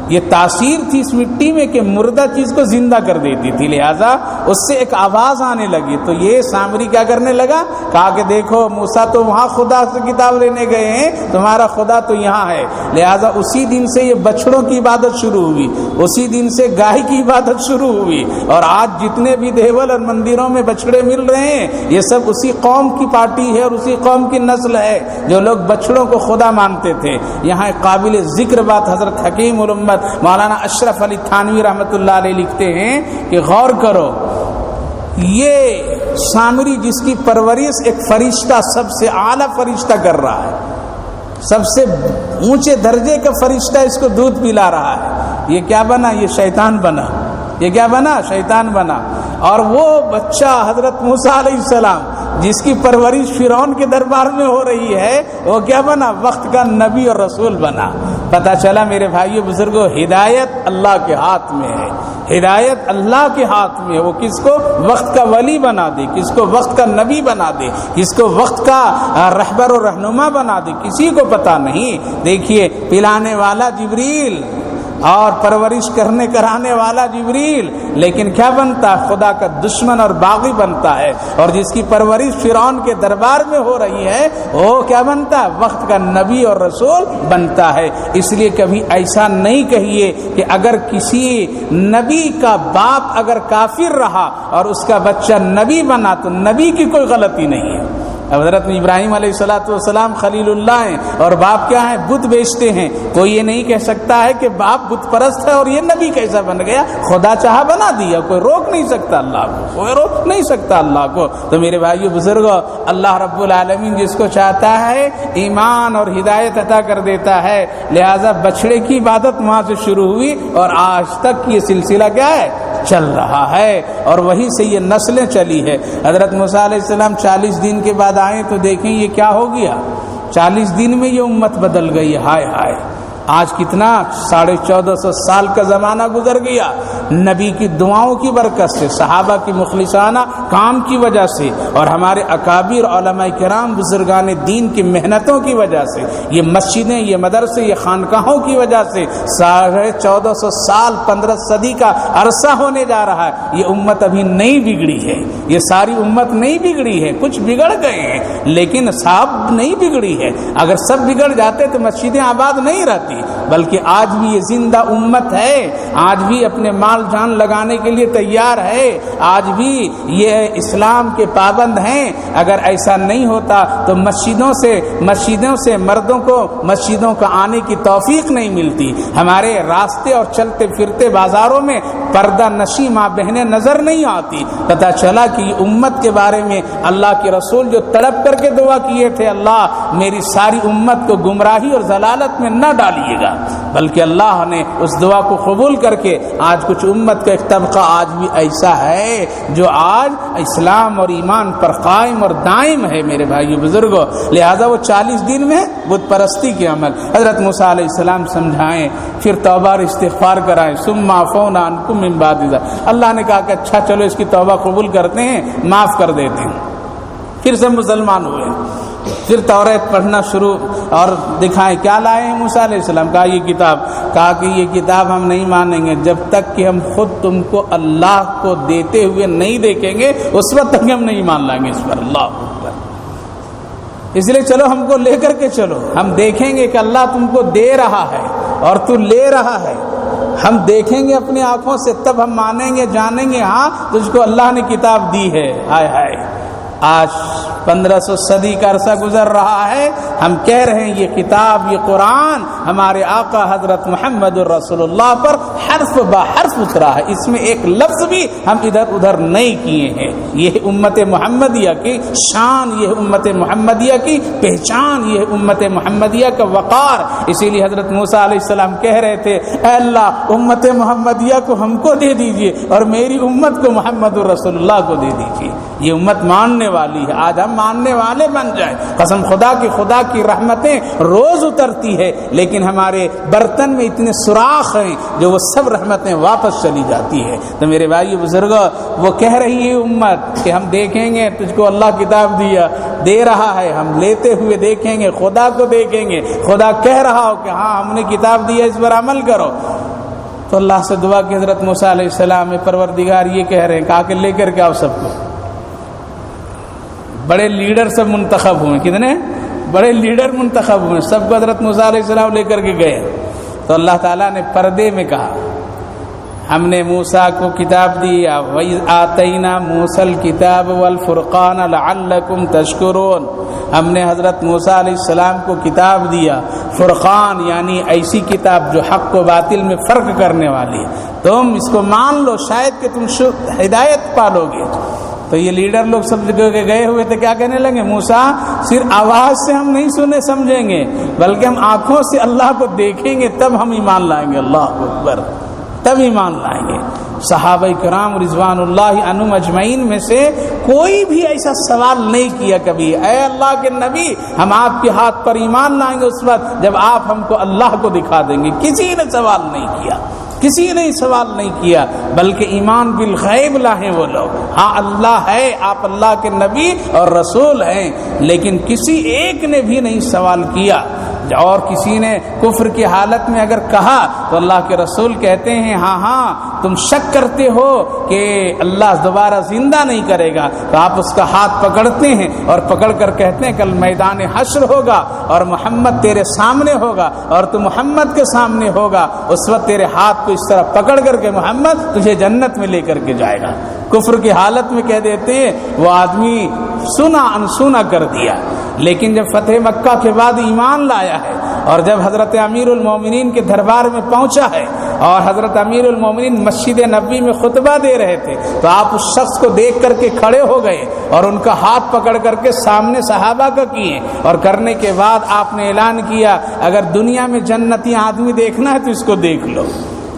یہ تاثیر تھی اس مٹی میں کہ مردہ چیز کو زندہ کر دیتی تھی، لہذا اس سے ایک آواز آنے لگی. تو یہ سامری کیا کرنے لگا, کہا کہ دیکھو موسیٰ تو وہاں خدا سے کتاب لینے گئے ہیں, تمہارا خدا تو یہاں ہے. لہٰذا اسی دن سے یہ بچڑوں کی عبادت شروع ہوئی, اسی دن سے گائے کی عبادت شروع ہوئی. اور آج جتنے بھی دیول اور مندروں میں بچڑے مل رہے ہیں, یہ سب اسی قوم کی پارٹی ہے اور اسی قوم کی نسل ہے جو لوگ بچڑوں کو خدا مانتے تھے. یہاں ایک قابل ذکر بات حضرت حکیم الامت مولانا اشرف علی تھانوی رحمۃ اللہ علیہ لکھتے ہیں کہ غور کرو, یہ سامری جس کی پرورش ایک فرشتہ, سب سے اعلیٰ فرشتہ کر رہا ہے, سب سے اونچے درجے کا فرشتہ اس کو دودھ پلا رہا ہے, یہ کیا بنا, یہ شیطان بنا. یہ کیا بنا, شیطان بنا. اور وہ بچہ حضرت موسیٰ علیہ السلام جس کی پرورش فرعون کے دربار میں ہو رہی ہے, وہ کیا بنا, وقت کا نبی اور رسول بنا. پتہ چلا میرے بھائیو بزرگوں, ہدایت اللہ کے ہاتھ میں ہے, ہدایت اللہ کے ہاتھ میں ہے. وہ کس کو وقت کا ولی بنا دے, کس کو وقت کا نبی بنا دے, کس کو وقت کا رہبر و رہنما بنا دے, کسی کو پتہ نہیں. دیکھیے پلانے والا جبریل اور پرورش کرانے والا جبریل, لیکن کیا بنتا, خدا کا دشمن اور باغی بنتا ہے. اور جس کی پرورش فرعون کے دربار میں ہو رہی ہے, وہ کیا بنتا, وقت کا نبی اور رسول بنتا ہے. اس لیے کبھی ایسا نہیں کہیے کہ اگر کسی نبی کا باپ اگر کافر رہا اور اس کا بچہ نبی بنا تو نبی کی کوئی غلطی نہیں ہے. حضرت ابراہیم علیہ الصلوۃ والسلام خلیل اللہ ہیں اور باپ کیا ہیں, بت بیچتے ہیں. کوئی یہ نہیں کہہ سکتا ہے کہ باپ بت پرست ہے اور یہ نبی کیسا بن گیا, خدا چاہا بنا دیا, کوئی روک نہیں سکتا اللہ کو, کوئی روک نہیں سکتا اللہ کو. تو میرے بھائیو بزرگوں, اللہ رب العالمین جس کو چاہتا ہے ایمان اور ہدایت عطا کر دیتا ہے. لہذا بچڑے کی عبادت وہاں سے شروع ہوئی اور آج تک یہ سلسلہ کیا ہے, چل رہا ہے. اور وہیں سے یہ نسلیں چلی ہے. حضرت موسیٰ علیہ السلام 40 دن کے بعد آئے تو دیکھیں یہ کیا ہو گیا, 40 دن میں یہ امت بدل گئی. ہائے ہائے, آج کتنا 1450 سال کا زمانہ گزر گیا. نبی کی دعاؤں کی برکت سے, صحابہ کی مخلصانہ کام کی وجہ سے, اور ہمارے اکابر علماء کرام بزرگان دین کی محنتوں کی وجہ سے, یہ مسجدیں, یہ مدرسے, یہ خانقاہوں کی وجہ سے 1450 سال 15 صدی کا عرصہ ہونے جا رہا ہے. یہ امت ابھی نہیں بگڑی ہے, یہ ساری امت نہیں بگڑی ہے. کچھ بگڑ گئے ہیں لیکن سب نہیں بگڑی ہے. اگر سب بگڑ جاتے تو مسجدیں آباد نہیں رہتی, بلکہ آج بھی یہ زندہ امت ہے, آج بھی اپنے مال جان لگانے کے لیے تیار ہے, آج بھی یہ اسلام کے پابند ہیں. اگر ایسا نہیں ہوتا تو مسجدوں سے مردوں کو مسجدوں کا آنے کی توفیق نہیں ملتی. ہمارے راستے اور چلتے پھرتے بازاروں میں پردہ نشی ماں بہنیں نظر نہیں آتی. پتہ چلا کہ یہ امت کے بارے میں اللہ کے رسول جو تڑپ کر کے دعا کیے تھے, اللہ میری ساری امت کو گمراہی اور ضلالت میں نہ ڈالیے گا, بلکہ اللہ نے اس دعا کو قبول کر کے آج کچھ امت کا ایک طبقہ آج بھی ایسا ہے جو آج اسلام اور ایمان پر قائم اور دائم ہے. میرے بھائیو بزرگوں, لہذا وہ 40 دن میں بت پرستی کے عمل حضرت موسیٰ علیہ السلام سمجھائیں, پھر توبہ اور استغفار کرائیں. ثم عفونا عنکم من بعد ذلک, اللہ نے کہا کہ اچھا چلو اس کی توبہ قبول کرتے ہیں, معاف کر دیتے ہیں. پھر سے مسلمان ہوئے, پھر توریت پڑھنا شروع, اور دکھائیں کیا لائے ہیں موسیٰ علیہ السلام. کہا یہ کتاب, کہا کہ یہ کتاب ہم نہیں مانیں گے جب تک کہ ہم خود تم کو اللہ کو دیتے ہوئے نہیں دیکھیں گے, اس وقت تک ہم نہیں مان لیں گے اس پر. اللہ اکبر. اس لیے چلو ہم کو لے کر کے چلو, ہم دیکھیں گے کہ اللہ تم کو دے رہا ہے اور تو لے رہا ہے, ہم دیکھیں گے اپنی آنکھوں سے, تب ہم مانیں گے, جانیں گے ہاں تجھ کو اللہ نے کتاب دی ہے. ہائے ہائے, آج 1500 صدی کا عرصہ گزر رہا ہے, ہم کہہ رہے ہیں یہ کتاب, یہ قرآن ہمارے آقا حضرت محمد الرسول اللہ پر حرف با حرف اترا ہے, اس میں ایک لفظ بھی ہم ادھر ادھر نہیں کیے ہیں. یہ امت محمدیہ کی شان, یہ امت محمدیہ کی پہچان, یہ امت محمدیہ کا وقار. اسی لیے حضرت موسیٰ علیہ السلام کہہ رہے تھے, اے اللہ امت محمدیہ کو ہم کو دے دیجئے اور میری امت کو محمد الرسول اللہ کو دے دیجئے. یہ امت ماننے والی ہے, آج ہم ماننے والے بن جائیں. قسم خدا کی رحمتیں روز اترتی ہے, لیکن ہمارے برتن میں اتنے سوراخ ہیں جو وہ سب رحمتیں واپس چلی جاتی ہے. تو میرے بھائی بزرگوں, وہ کہہ رہی ہے امت کہ ہم دیکھیں گے, تجھ کو اللہ کتاب دے رہا ہے, ہم لیتے ہوئے دیکھیں گے, خدا کو دیکھیں گے. خدا کہہ رہا ہو کہ ہاں ہم نے کتاب دی ہے, اس پر عمل کرو. تو اللہ سے دعا کہ حضرت موسیٰ علیہ السلام پروردگار یہ کہہ رہے ہیں، کہا کہ لے کر کے آؤ سب کو۔ بڑے لیڈر سب منتخب ہوئے، کتنے بڑے لیڈر منتخب ہوئے، سب کو حضرت موسیٰ علیہ السلام لے کر کے گئے۔ تو اللہ تعالیٰ نے پردے میں کہا ہم نے موسیٰ کو کتاب دیا، وَإِذْ آتَيْنَا مُوسَى الْكِتَابَ وَالْفُرْقَانَ لَعَلَّكُمْ تَشْكُرُونَ، ہم نے حضرت موسیٰ علیہ السلام کو کتاب دیا، فرقان یعنی ایسی کتاب جو حق و باطل میں فرق کرنے والی ہے، تم اس کو مان لو شاید کہ تم ہدایت پالو گے۔ تو یہ لیڈر لوگ سب گئے ہوئے تھے، کیا کہنے لگے؟ موسیٰ صرف آواز سے ہم نہیں سنے سمجھیں گے بلکہ ہم آنکھوں سے اللہ کو دیکھیں گے تب ہم ایمان لائیں گے، اللہ اکبر، تب ایمان لائیں گے۔ صحابہ کرام رضوان اللہ عنہم اجمعین میں سے کوئی بھی ایسا سوال نہیں کیا کبھی، اے اللہ کے نبی ہم آپ کے ہاتھ پر ایمان لائیں گے اس وقت جب آپ ہم کو اللہ کو دکھا دیں گے۔ کسی نے سوال نہیں کیا، کسی نے سوال نہیں کیا، بلکہ ایمان بالغیب لائیں وہ لوگ۔ ہاں اللہ ہے، آپ اللہ کے نبی اور رسول ہیں، لیکن کسی ایک نے بھی نہیں سوال کیا۔ اور کسی نے کفر کی حالت میں اگر کہا تو اللہ کے رسول کہتے ہیں ہاں تم شک کرتے ہو کہ اللہ دوبارہ زندہ نہیں کرے گا، تو آپ اس کا ہاتھ پکڑتے ہیں اور پکڑ کر کہتے ہیں کل میدان حشر ہوگا اور محمد تیرے سامنے ہوگا اور تو محمد کے سامنے ہوگا، اس وقت تیرے ہاتھ کو اس طرح پکڑ کر کے محمد تجھے جنت میں لے کر کے جائے گا۔ کفر کی حالت میں کہہ دیتے ہیں، وہ آدمی سنا انسنا کر دیا، لیکن جب فتح مکہ کے بعد ایمان لایا ہے اور جب حضرت امیر المومنین کے دربار میں پہنچا ہے اور حضرت امیر المومنین مسجد نبوی میں خطبہ دے رہے تھے تو آپ اس شخص کو دیکھ کر کے کھڑے ہو گئے اور ان کا ہاتھ پکڑ کر کے سامنے صحابہ کا کیے، اور کرنے کے بعد آپ نے اعلان کیا اگر دنیا میں جنتی آدمی دیکھنا ہے تو اس کو دیکھ لو۔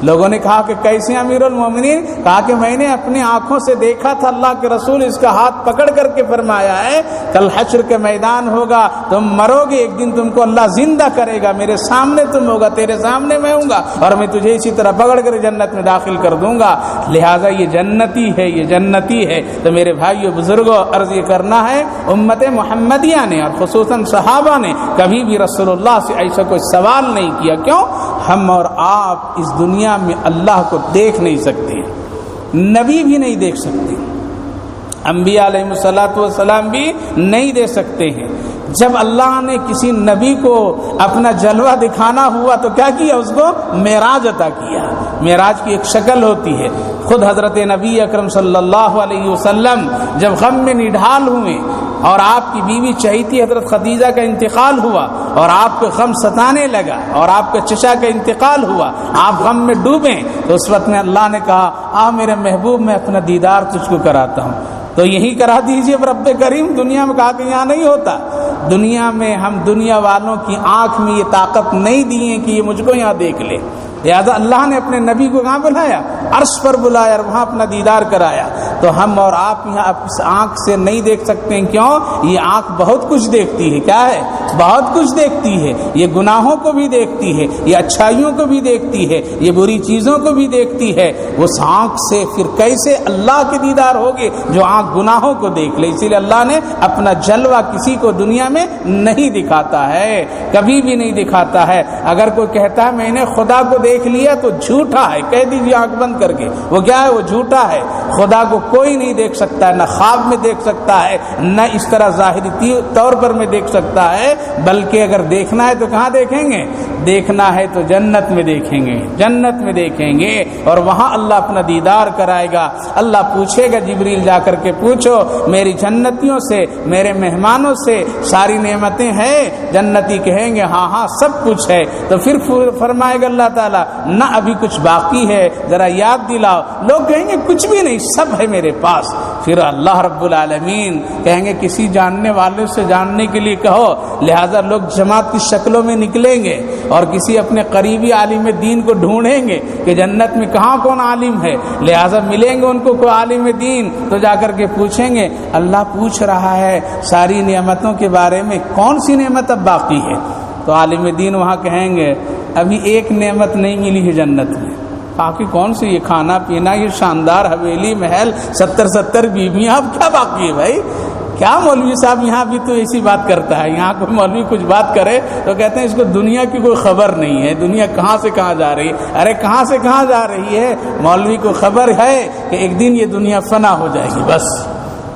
لوگوں نے کہا کہ کیسے امیر المومنین؟ کہا کہ میں نے اپنی آنکھوں سے دیکھا تھا، اللہ کے رسول اس کا ہاتھ پکڑ کر کے فرمایا ہے کل حشر کے میدان ہوگا، تم مرو گے، ایک دن تم کو اللہ زندہ کرے گا، میرے سامنے تم ہوگا، تیرے سامنے میں ہوں گا اور میں تجھے اسی طرح پکڑ کر جنت میں داخل کر دوں گا، لہٰذا یہ جنتی ہے، یہ جنتی ہے۔ تو میرے بھائیو بزرگوں، عرض یہ کرنا ہے امت محمدیہ نے اور خصوصاً صحابہ نے کبھی بھی رسول اللہ سے ایسا کوئی سوال نہیں کیا۔ کیوں؟ ہم اور آپ اس دنیا میں اللہ کو دیکھ نہیں سکتے، نبی بھی نہیں دیکھ سکتے، انبیاء علیہ الصلوۃ والسلام بھی نہیں دیکھ سکتے ہیں۔ جب اللہ نے کسی نبی کو اپنا جلوہ دکھانا ہوا تو کیا کیا؟ اس کو معراج عطا کیا۔ معراج کی ایک شکل ہوتی ہے، خود حضرت نبی اکرم صلی اللہ علیہ وسلم جب غم میں نڈھال ہوئے اور آپ کی بیوی چہیتی حضرت خدیجہ کا انتقال ہوا اور آپ کو غم ستانے لگا اور آپ کے چچا کا انتقال ہوا، آپ غم میں ڈوبے، تو اس وقت میں اللہ نے کہا آ میرے محبوب میں اپنا دیدار تجھ کو کراتا ہوں، تو یہی کرا دیجئے رب کریم۔ دنیا میں کہا کہ یہاں نہیں ہوتا، دنیا میں ہم دنیا والوں کی آنکھ میں یہ طاقت نہیں دی ہے کہ یہ مجھ کو یہاں دیکھ لے، لہذا اللہ نے اپنے نبی کو کہاں بلایا؟ عرش پر بلایا اور وہاں اپنا دیدار کرایا۔ تو ہم اور آپ یہاں اس آنکھ سے نہیں دیکھ سکتے ہیں، کیوں؟ یہ آنکھ بہت کچھ دیکھتی ہے، کیا ہے؟ بہت کچھ دیکھتی ہے، یہ گناہوں کو بھی دیکھتی ہے، یہ اچھائیوں کو بھی دیکھتی ہے، یہ بری چیزوں کو بھی دیکھتی ہے۔ اس آنکھ سے پھر کیسے اللہ کے دیدار ہوگے جو آنکھ گناہوں کو دیکھ لے؟ اسی لیے اللہ نے اپنا جلوہ کسی کو دنیا میں نہیں دکھاتا ہے، کبھی بھی نہیں دکھاتا ہے۔ اگر کوئی کہتا ہے میں نے خدا کو دیکھ لیا تو جھوٹا ہے، کہہ دیجیے آنکھ بند کر کے، وہ کیا ہے؟ وہ جھوٹا ہے۔ خدا کو کوئی نہیں دیکھ سکتا ہے، نہ خواب میں دیکھ سکتا ہے، نہ اس طرح ظاہری طور پر میں دیکھ سکتا ہے، بلکہ اگر دیکھنا ہے تو کہاں دیکھیں گے؟ دیکھنا ہے تو جنت میں دیکھیں گے، جنت میں دیکھیں گے اور وہاں اللہ اپنا دیدار کرائے گا۔ اللہ پوچھے گا جبریل جا کر کے پوچھو میری جنتیوں سے، میرے مہمانوں سے ساری نعمتیں ہیں؟ جنتی کہیں گے ہاں ہاں سب کچھ ہے۔ تو پھر فرمائے گا اللہ تعالیٰ نہ ابھی کچھ باقی ہے، ذرا یاد دلاؤ۔ لوگ کہیں گے کچھ بھی نہیں، سب ہے میرے پاس۔ پھر اللہ رب العالمین کہیں گے کسی جاننے والے سے جاننے کے لیے کہو، لہذا لوگ جماعت کی شکلوں میں نکلیں گے اور کسی اپنے قریبی عالم دین کو ڈھونڈیں گے کہ جنت میں کہاں کون عالم ہے، لہذا ملیں گے ان کو کوئی عالم دین، تو جا کر کے پوچھیں گے اللہ پوچھ رہا ہے ساری نعمتوں کے بارے میں، کون سی نعمت اب باقی ہے؟ تو عالم دین وہاں کہیں گے ابھی ایک نعمت نہیں ملی ہے جنت میں۔ باقی کون سی؟ یہ کھانا پینا، یہ شاندار حویلی محل، 70 بیویاں، اب کیا باقی ہے بھائی؟ کیا مولوی صاحب یہاں بھی تو ایسی بات کرتا ہے، یہاں کوئی مولوی کچھ بات کرے تو کہتے ہیں اس کو دنیا کی کوئی خبر نہیں ہے، دنیا کہاں سے کہاں جا رہی ہے۔ ارے کہاں سے کہاں جا رہی ہے؟ مولوی کو خبر ہے کہ ایک دن یہ دنیا فنا ہو جائے گی، بس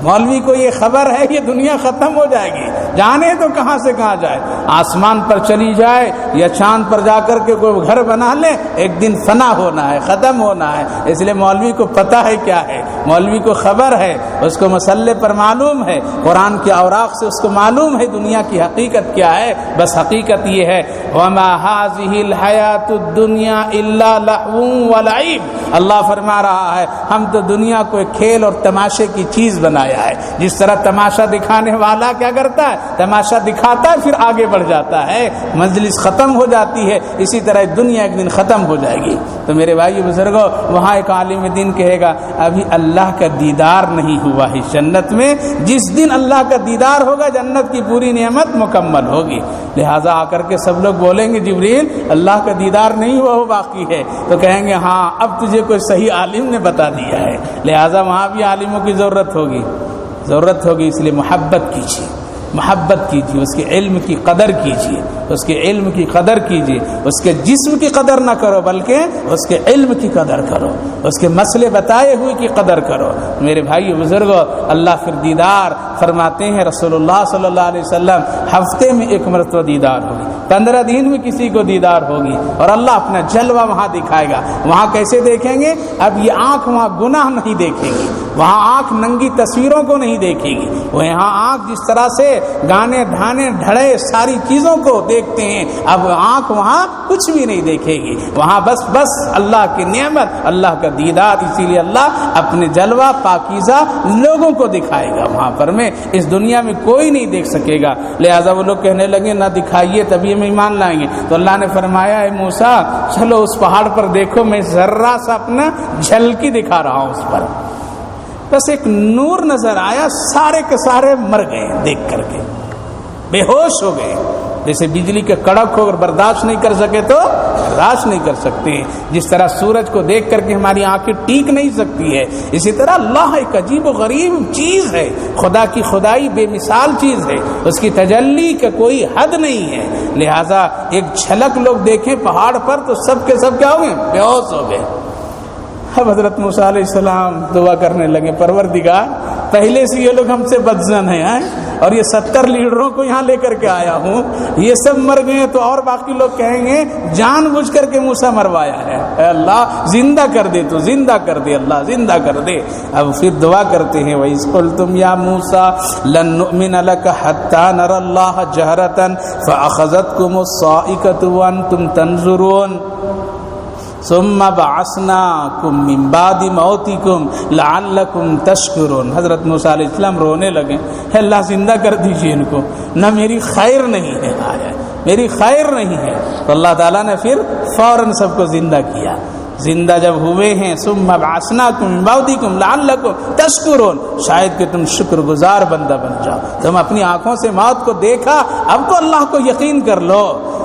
مولوی کو یہ خبر ہے یہ دنیا ختم ہو جائے گی، جانے تو کہاں سے کہاں جائے، آسمان پر چلی جائے یا چاند پر جا کر کے کوئی گھر بنا لے، ایک دن فنا ہونا ہے، ختم ہونا ہے۔ اس لیے مولوی کو پتہ ہے کیا ہے، مولوی کو خبر ہے، اس کو مسئلے پر معلوم ہے، قرآن کے اوراق سے اس کو معلوم ہے دنیا کی حقیقت کیا ہے۔ بس حقیقت یہ ہے وَمَا هَٰذِهِ الْحَيَاةُ الدُّنْيَا إِلَّا لَهْوٌ وَلَعِبٌ، اللہ فرما رہا ہے ہم تو دنیا کو ایک کھیل اور تماشے کی چیز بنایا ہے۔ جس طرح تماشا دکھانے والا کیا کرتا ہے، تماشا دکھاتا ہے پھر آگے بڑھ جاتا ہے، مجلس ختم ہو جاتی ہے، اسی طرح دنیا ایک دن ختم ہو جائے گی۔ تو میرے بھائی بزرگوں، وہاں ایک عالم دین کہے گا ابھی اللہ کا دیدار نہیں ہوا ہے جنت میں، جس دن اللہ کا دیدار ہوگا جنت کی پوری نعمت مکمل ہوگی۔ لہٰذا آ کر کے سب لوگ بولیں گے جبریل اللہ کا دیدار نہیں ہوا وہ باقی ہے، تو کہیں گے ہاں اب تجھے کوئی صحیح عالم نے بتا دیا ہے۔ لہٰذا وہاں بھی عالموں کی ضرورت ہوگی، اس لیے محبت کیجیے، محبت کیجیے، اس کے علم کی قدر کیجیے، اس کے علم کی قدر کیجیے، اس کے جسم کی قدر نہ کرو بلکہ اس کے علم کی قدر کرو، اس کے مسئلے بتائے ہوئے کی قدر کرو۔ میرے بھائی بزرگوں، اللہ پھر دیدار فرماتے ہیں رسول اللہ صلی اللہ علیہ وسلم ہفتے میں ایک مرتبہ دیدار ہوگی، 15 دن میں کسی کو دیدار ہوگی، اور اللہ اپنا جلوہ وہاں دکھائے گا۔ وہاں کیسے دیکھیں گے؟ اب یہ آنکھ وہاں گناہ نہیں دیکھے گی، وہاں آنکھ ننگی تصویروں کو نہیں دیکھے گی، وہ یہاں آنکھ جس طرح سے گانے ڈھانے ڈھڑے ساری چیزوں کو دیکھتے ہیں، اب آنکھ وہاں کچھ بھی نہیں دیکھے گی، وہاں بس اللہ کی نعمت، اللہ کا دیدار۔ اسی لیے اللہ اپنے جلوہ پاکیزہ لوگوں کو دکھائے گا وہاں پر، میں اس دنیا میں کوئی نہیں دیکھ سکے گا۔ لہذا وہ لوگ کہنے لگے نہ دکھائیے تبھی ہم ایمان لائیں گے، تو اللہ نے فرمایا اے موسیٰ چلو اس پہاڑ پر دیکھو، میں ذرہ سا اپنا جھلکی دکھا رہا ہوں اس پر۔ بس ایک نور نظر آیا، سارے کے سارے مر گئے، دیکھ کر کے بے ہوش ہو گئے، جیسے بجلی کے کڑک ہو، اگر برداشت نہیں کر سکے تو برداشت نہیں کر سکتے، جس طرح سورج کو دیکھ کر کے ہماری آنکھیں ٹیک نہیں سکتی ہے، اسی طرح اللہ ایک عجیب و غریب چیز ہے، خدا کی خدائی بے مثال چیز ہے، اس کی تجلی کا کوئی حد نہیں ہے۔ لہٰذا ایک جھلک لوگ دیکھیں پہاڑ پر تو سب کے سب کیا ہو گئے؟ بے ہوش ہو گئے۔ اب حضرت موسیٰ علیہ السلام دعا کرنے لگے پروردگار پہلے سے یہ لوگ ہم سے بدظن ہیں، اور یہ 70 لیڈروں کو یہاں لے کر کے آیا ہوں، یہ سب مر گئے تو اور باقی لوگ کہیں گے جان بوجھ کر کے موسیٰ مروایا ہے، اے اللہ زندہ کر دے، تو زندہ کر دے، اللہ زندہ کر دے۔ اب پھر دعا کرتے ہیں وَإِذْ قُلْتُمْ يَا مُوسَىٰ لَن نُّؤْمِنَ لَكَ حَتَّىٰ نَرَى اللَّهَ جَهْرَةً فَأَخَذَتْكُمُ الصَّاعِقَةُ وَأَنْتُمْ تَنظُرُونَ ثم بعثناکم من بعد موتکم لعلکم تشکرون۔ حضرت موسیٰ علیہ السلام رونے لگے، ہے اللہ زندہ کر دیجئے ان کو، نہ میری خیر نہیں ہے، میری خیر نہیں ہے۔ تو اللہ تعالیٰ نے پھر فوراً سب کو زندہ کیا۔ زندہ جب ہوئے ہیں ثم بعثناکم من بعدکم لعلکم تشکرون، شاید کہ تم شکر گزار بندہ بن جاؤ۔ تم اپنی آنکھوں سے موت کو دیکھا، اب تو اللہ کو یقین کر لو۔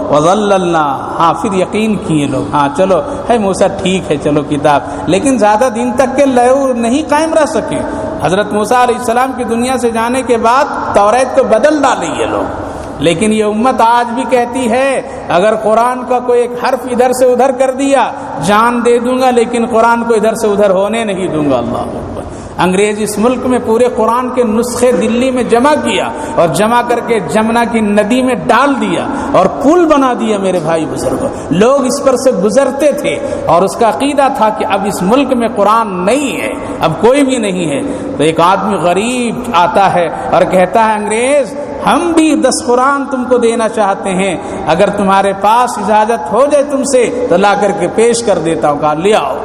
وَظَلَّلْنَا، ہاں پھر یقین کیے لوگ، ہاں چلو ہے موسیٰ ٹھیک ہے، چلو کتاب، لیکن زیادہ دن تک کے لیو نہیں قائم رہ سکے۔ حضرت موسیٰ علیہ السلام کی دنیا سے جانے کے بعد توریت کو بدل ڈالے یہ لوگ، لیکن یہ امت آج بھی کہتی ہے اگر قرآن کا کوئی ایک حرف ادھر سے ادھر کر دیا جان دے دوں گا، لیکن قرآن کو ادھر سے ادھر ہونے نہیں دوں گا۔ اللہ اکبر۔ انگریز اس ملک میں پورے قرآن کے نسخے دلی میں جمع کیا، اور جمع کر کے جمنا کی ندی میں ڈال دیا اور پل بنا دیا۔ میرے بھائی بزرگوں، لوگ اس پر سے گزرتے تھے اور اس کا عقیدہ تھا کہ اب اس ملک میں قرآن نہیں ہے، اب کوئی بھی نہیں ہے۔ تو ایک آدمی غریب آتا ہے اور کہتا ہے انگریز ہم بھی 10 قرآن تم کو دینا چاہتے ہیں، اگر تمہارے پاس اجازت ہو جائے تم سے تو لا کر کے پیش کر دیتا ہوں۔ کہا لے آؤ۔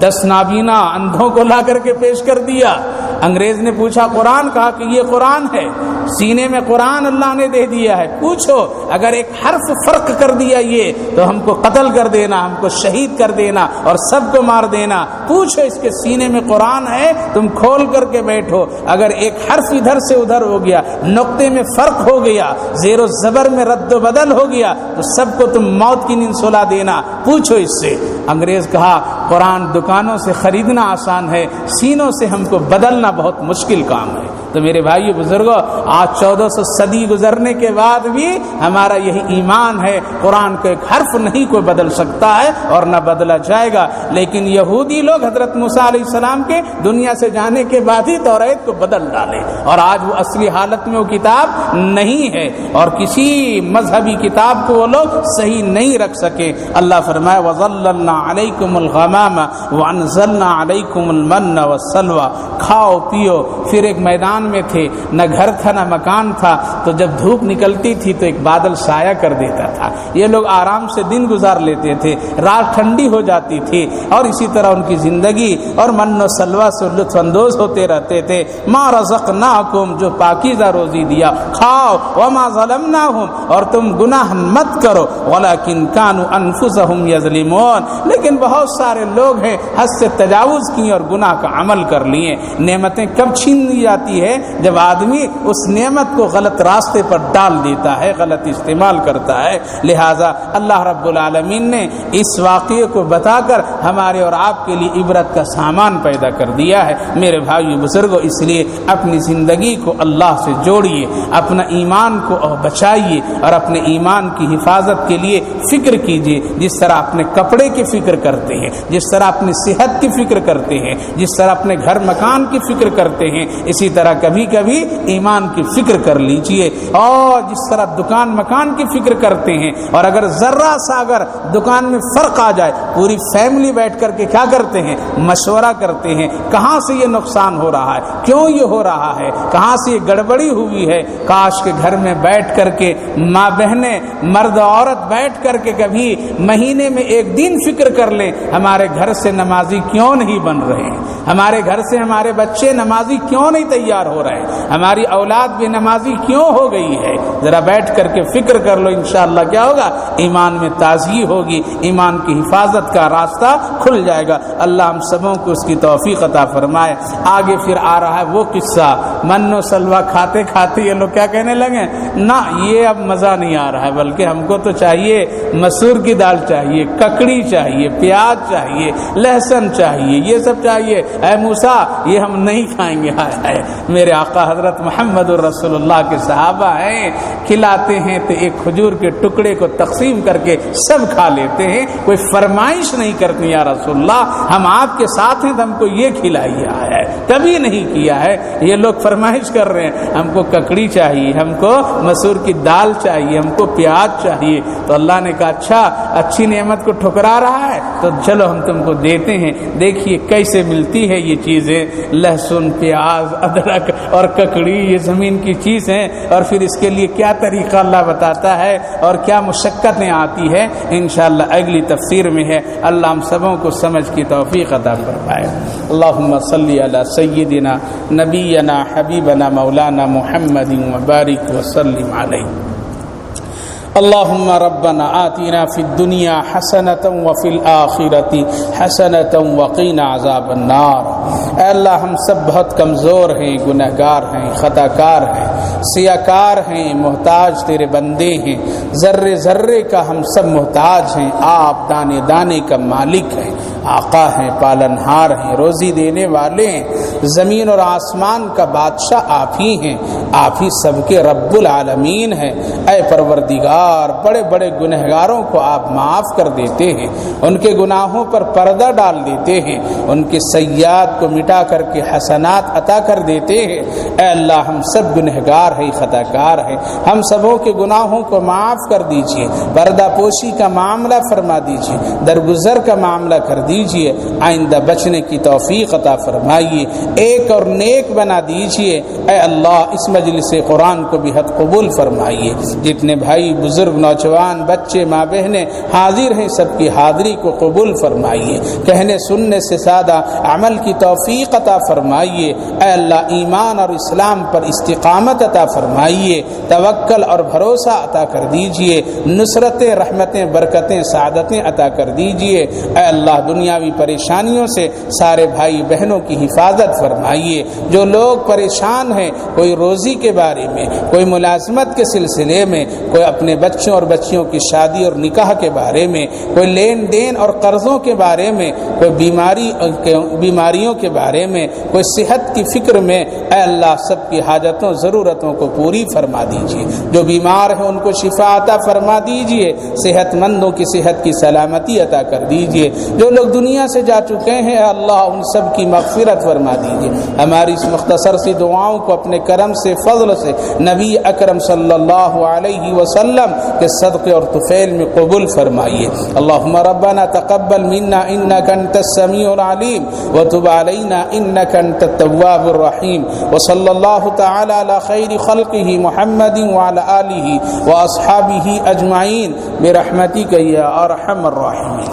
10 نابینا اندھوں کو لا کر کے پیش کر دیا۔ انگریز نے پوچھا قرآن، کہا کہ یہ قرآن ہے، سینے میں قرآن اللہ نے دے دیا ہے، پوچھو اگر ایک حرف فرق کر دیا یہ تو ہم کو قتل کر دینا، ہم کو شہید کر دینا اور سب کو مار دینا۔ پوچھو اس کے سینے میں قرآن ہے، تم کھول کر کے بیٹھو، اگر ایک حرف ادھر سے ادھر ہو گیا، نقطے میں فرق ہو گیا، زیر و زبر میں رد و بدل ہو گیا تو سب کو تم موت کی نیند سلا دینا، پوچھو اس سے۔ انگریز کہا قرآن دکانوں سے خریدنا آسان ہے، سینوں سے ہم کو بدلنا بہت مشکل کام ہے۔ تو میرے بھائیو بزرگوں، آج 1400 صدی گزرنے کے بعد بھی ہمارا یہی ایمان ہے، قرآن کا ایک حرف نہیں کوئی بدل سکتا ہے اور نہ بدلا جائے گا۔ لیکن یہودی لوگ حضرت موسیٰ علیہ السلام کے دنیا سے جانے کے بعد ہی توریت کو بدل ڈالے، اور آج وہ اصلی حالت میں وہ کتاب نہیں ہے، اور کسی مذہبی کتاب کو وہ لوگ صحیح نہیں رکھ سکے۔ اللہ فرمائے وَظَلَّلْنَا عَلَيْكُمُ الْغَمَامَ وَأَنزَلْنَا عَلَيْكُمُ الْمَنَّ وَالسَّلْوَىٰ، کھاؤ پیو۔ پھر ایک میدان میں تھے، نہ گھر تھا نہ مکان تھا، تو جب دھوپ نکلتی تھی تو ایک بادل سایہ کر دیتا تھا، یہ لوگ آرام سے دن گزار لیتے تھے، رات ٹھنڈی ہو جاتی تھی، اور اسی طرح ان کی زندگی اور من و سلوہ سے لطف اندوز ہوتے رہتے تھے۔ ما رزقناکم، جو پاکیزہ روزی دیا کھاؤ، وما ظلمناہم، اور تم گناہ مت کرو، ولکن کانوا انفسہم یظلمون، لیکن بہت سارے لوگ ہیں حد سے تجاوز کیے اور گناہ کا عمل کر لیے۔ نعمتیں کب چھین لی جاتی ہے؟ جب آدمی اس نعمت کو غلط راستے پر ڈال دیتا ہے، غلط استعمال کرتا ہے۔ لہٰذا اللہ رب العالمین نے اس واقعے کو بتا کر ہمارے اور آپ کے لیے عبرت کا سامان پیدا کر دیا ہے۔ میرے بھائیو بزرگوں، اس لیے اپنی زندگی کو اللہ سے جوڑیے، اپنا ایمان کو بچائیے، اور اپنے ایمان کی حفاظت کے لیے فکر کیجیے، جس طرح اپنے کپڑے کی فکر کرتے ہیں، جس طرح اپنی صحت کی فکر کرتے ہیں، جس طرح اپنے گھر مکان کی فکر کرتے ہیں، اسی طرح کبھی کبھی ایمان کی فکر کر لیجئے۔ اور جس طرح دکان مکان کی فکر کرتے ہیں، اور اگر ذرہ سا اگر دکان میں فرق آ جائے، پوری فیملی بیٹھ کر کے کیا کرتے ہیں؟ مشورہ کرتے ہیں، کہاں سے یہ نقصان ہو رہا ہے، کیوں یہ ہو رہا ہے، کہاں سے یہ گڑبڑی ہوئی ہے۔ کاش کے گھر میں بیٹھ کر کے ماں بہنیں، مرد عورت بیٹھ کر کے کبھی مہینے میں ایک دن فکر کر لیں، ہمارے گھر سے نمازی کیوں نہیں بن رہے ہیں، ہمارے گھر سے ہمارے بچے نمازی کیوں نہیں تیار ہو رہے ہیں، ہماری اولاد بھی نمازی کیوں ہو گئی ہے۔ ذرا بیٹھ کر کے فکر کر لو، انشاءاللہ کیا ہوگا؟ ایمان میں تازگی ہوگی، ایمان کی حفاظت کا راستہ کھل جائے گا۔ اللہ ہم سبوں کو اس کی توفیق عطا فرمائے۔ آگے پھر آ رہا ہے وہ قصہ، من و سلوہ کھاتے کھاتے یہ لوگ کیا کہنے لگے؟ نہ یہ اب مزہ نہیں آ رہا ہے، بلکہ ہم کو تو چاہیے مسور کی دال چاہیے، ککڑی چاہیے، پیاز چاہیے، لہسن چاہیے، یہ سب چاہیے۔ اے موسیٰ یہ ہم نہیں کھائیں گے۔ ہائے میرے آقا حضرت محمد الرسول اللہ کے صحابہ ہیں، کھلاتے ہیں تو ایک کھجور کے ٹکڑے کو تقسیم کر کے سب کھا لیتے ہیں، کوئی فرمائش نہیں کرتے یا رسول اللہ ہم آپ کے ساتھ ہیں تو ہم کو یہ کھلائیے، ہے کبھی نہیں کیا ہے۔ یہ لوگ فرمائش کر رہے ہیں، ہم کو ککڑی چاہیے، ہم کو مسور کی دال چاہیے، ہم کو پیاز چاہیے۔ تو اللہ نے کہا اچھا اچھی نعمت کو ٹھکرا رہا ہے تو چلو ہم تم کو دیتے ہیں، دیکھیے کیسے ملتی ہے یہ چیزیں، لہسن، پیاز، ادرک اور ککڑی، یہ زمین کی چیز ہیں، اور پھر اس کے لیے کیا طریقہ اللہ بتاتا ہے اور کیا مشقتیں آتی ہے، انشاءاللہ اگلی تفسیر میں ہے۔ اللہ ہم سبوں کو سمجھ کی توفیق عطا فرمائے۔ اللہم صلی علی سیدنا نبینا حبیبنا مولانا محمد وبارک وسلم علیہ۔ اللهم ربنا آتنا في الدنيا حسنة وفي الآخرة حسنة وقنا عذاب النار۔ اے اللہ ہم سب بہت کمزور ہیں، گنہگار ہیں، خطا کار ہیں، سیاکار ہیں، محتاج تیرے بندے ہیں، ذرے ذرے کا ہم سب محتاج ہیں۔ آپ دانے دانے کا مالک ہیں، آقا ہیں، پالنہار ہیں، روزی دینے والے ہیں، زمین اور آسمان کا بادشاہ آپ ہی ہیں، آپ ہی سب کے رب العالمین ہیں۔ اے پروردگار، بڑے بڑے گنہگاروں کو آپ معاف کر دیتے ہیں، ان کے گناہوں پر پردہ ڈال دیتے ہیں، ان کے سیئات کو مٹا کر کے حسنات عطا کر دیتے ہیں۔ اے اللہ ہم سب گنہگار ہیں، خطا کار ہیں، ہم سبوں کے گناہوں کو معاف کر دیجئے، پردہ پوشی کا معاملہ فرما دیجئے، درگزر کا معاملہ کر دیجئے، آئندہ بچنے کی توفیق عطا فرمائیے، ایک اور نیک بنا دیجئے۔ اے اللہ اس مجلس قرآن کو بھی حد قبول فرمائیے، جتنے بھائی بزرگ نوجوان بچے ماں بہنیں حاضر ہیں سب کی حاضری کو قبول فرمائیے، کہنے سننے سے زیادہ عمل کی توفیق عطا فرمائیے۔ اے اللہ ایمان اور اسلام پر استقامت عطا فرمائیے، توکل اور بھروسہ عطا کر دیجئے، نصرتیں، رحمتیں، برکتیں، سعادتیں عطا کر دیجئے۔ اے اللہ دنیاوی پریشانیوں سے سارے بھائی بہنوں کی حفاظت فرمائیے۔ جو لوگ پریشان ہیں، کوئی روزی کے بارے میں، کوئی ملازمت کے سلسلے میں، کوئی اپنے بچوں اور بچیوں کی شادی اور نکاح کے بارے میں، کوئی لین دین اور قرضوں کے بارے میں، کوئی بیماریوں کے بارے میں، کوئی صحت کی فکر میں، اے اللہ سب کی حاجتوں ضرورتوں کو پوری فرما دیجیے۔ جو بیمار ہیں ان کو شفا عطا فرما دیجیے، صحت مندوں کی صحت کی سلامتی عطا کر دیجیے۔ جو لوگ دنیا سے جا چکے ہیں اے اللہ ان سب کی مغفرت فرما دیجیے۔ ہماری اس مختصر سی دعاؤں کو اپنے کرم سے، فضل سے، نبی اکرم صلی اللہ علیہ وسلم کے صدقے اور طفیل میں قبول فرمائیے۔ اللہم ربنا تقبل منا انک انت السمیع العلیم وتب علینا انک انت التواب الرحیم، وصلی اللہ تعالی علی خیر خلقہ محمد وعلی آلہ واصحابہ اجمعین برحمتک یا ارحم الراحمین۔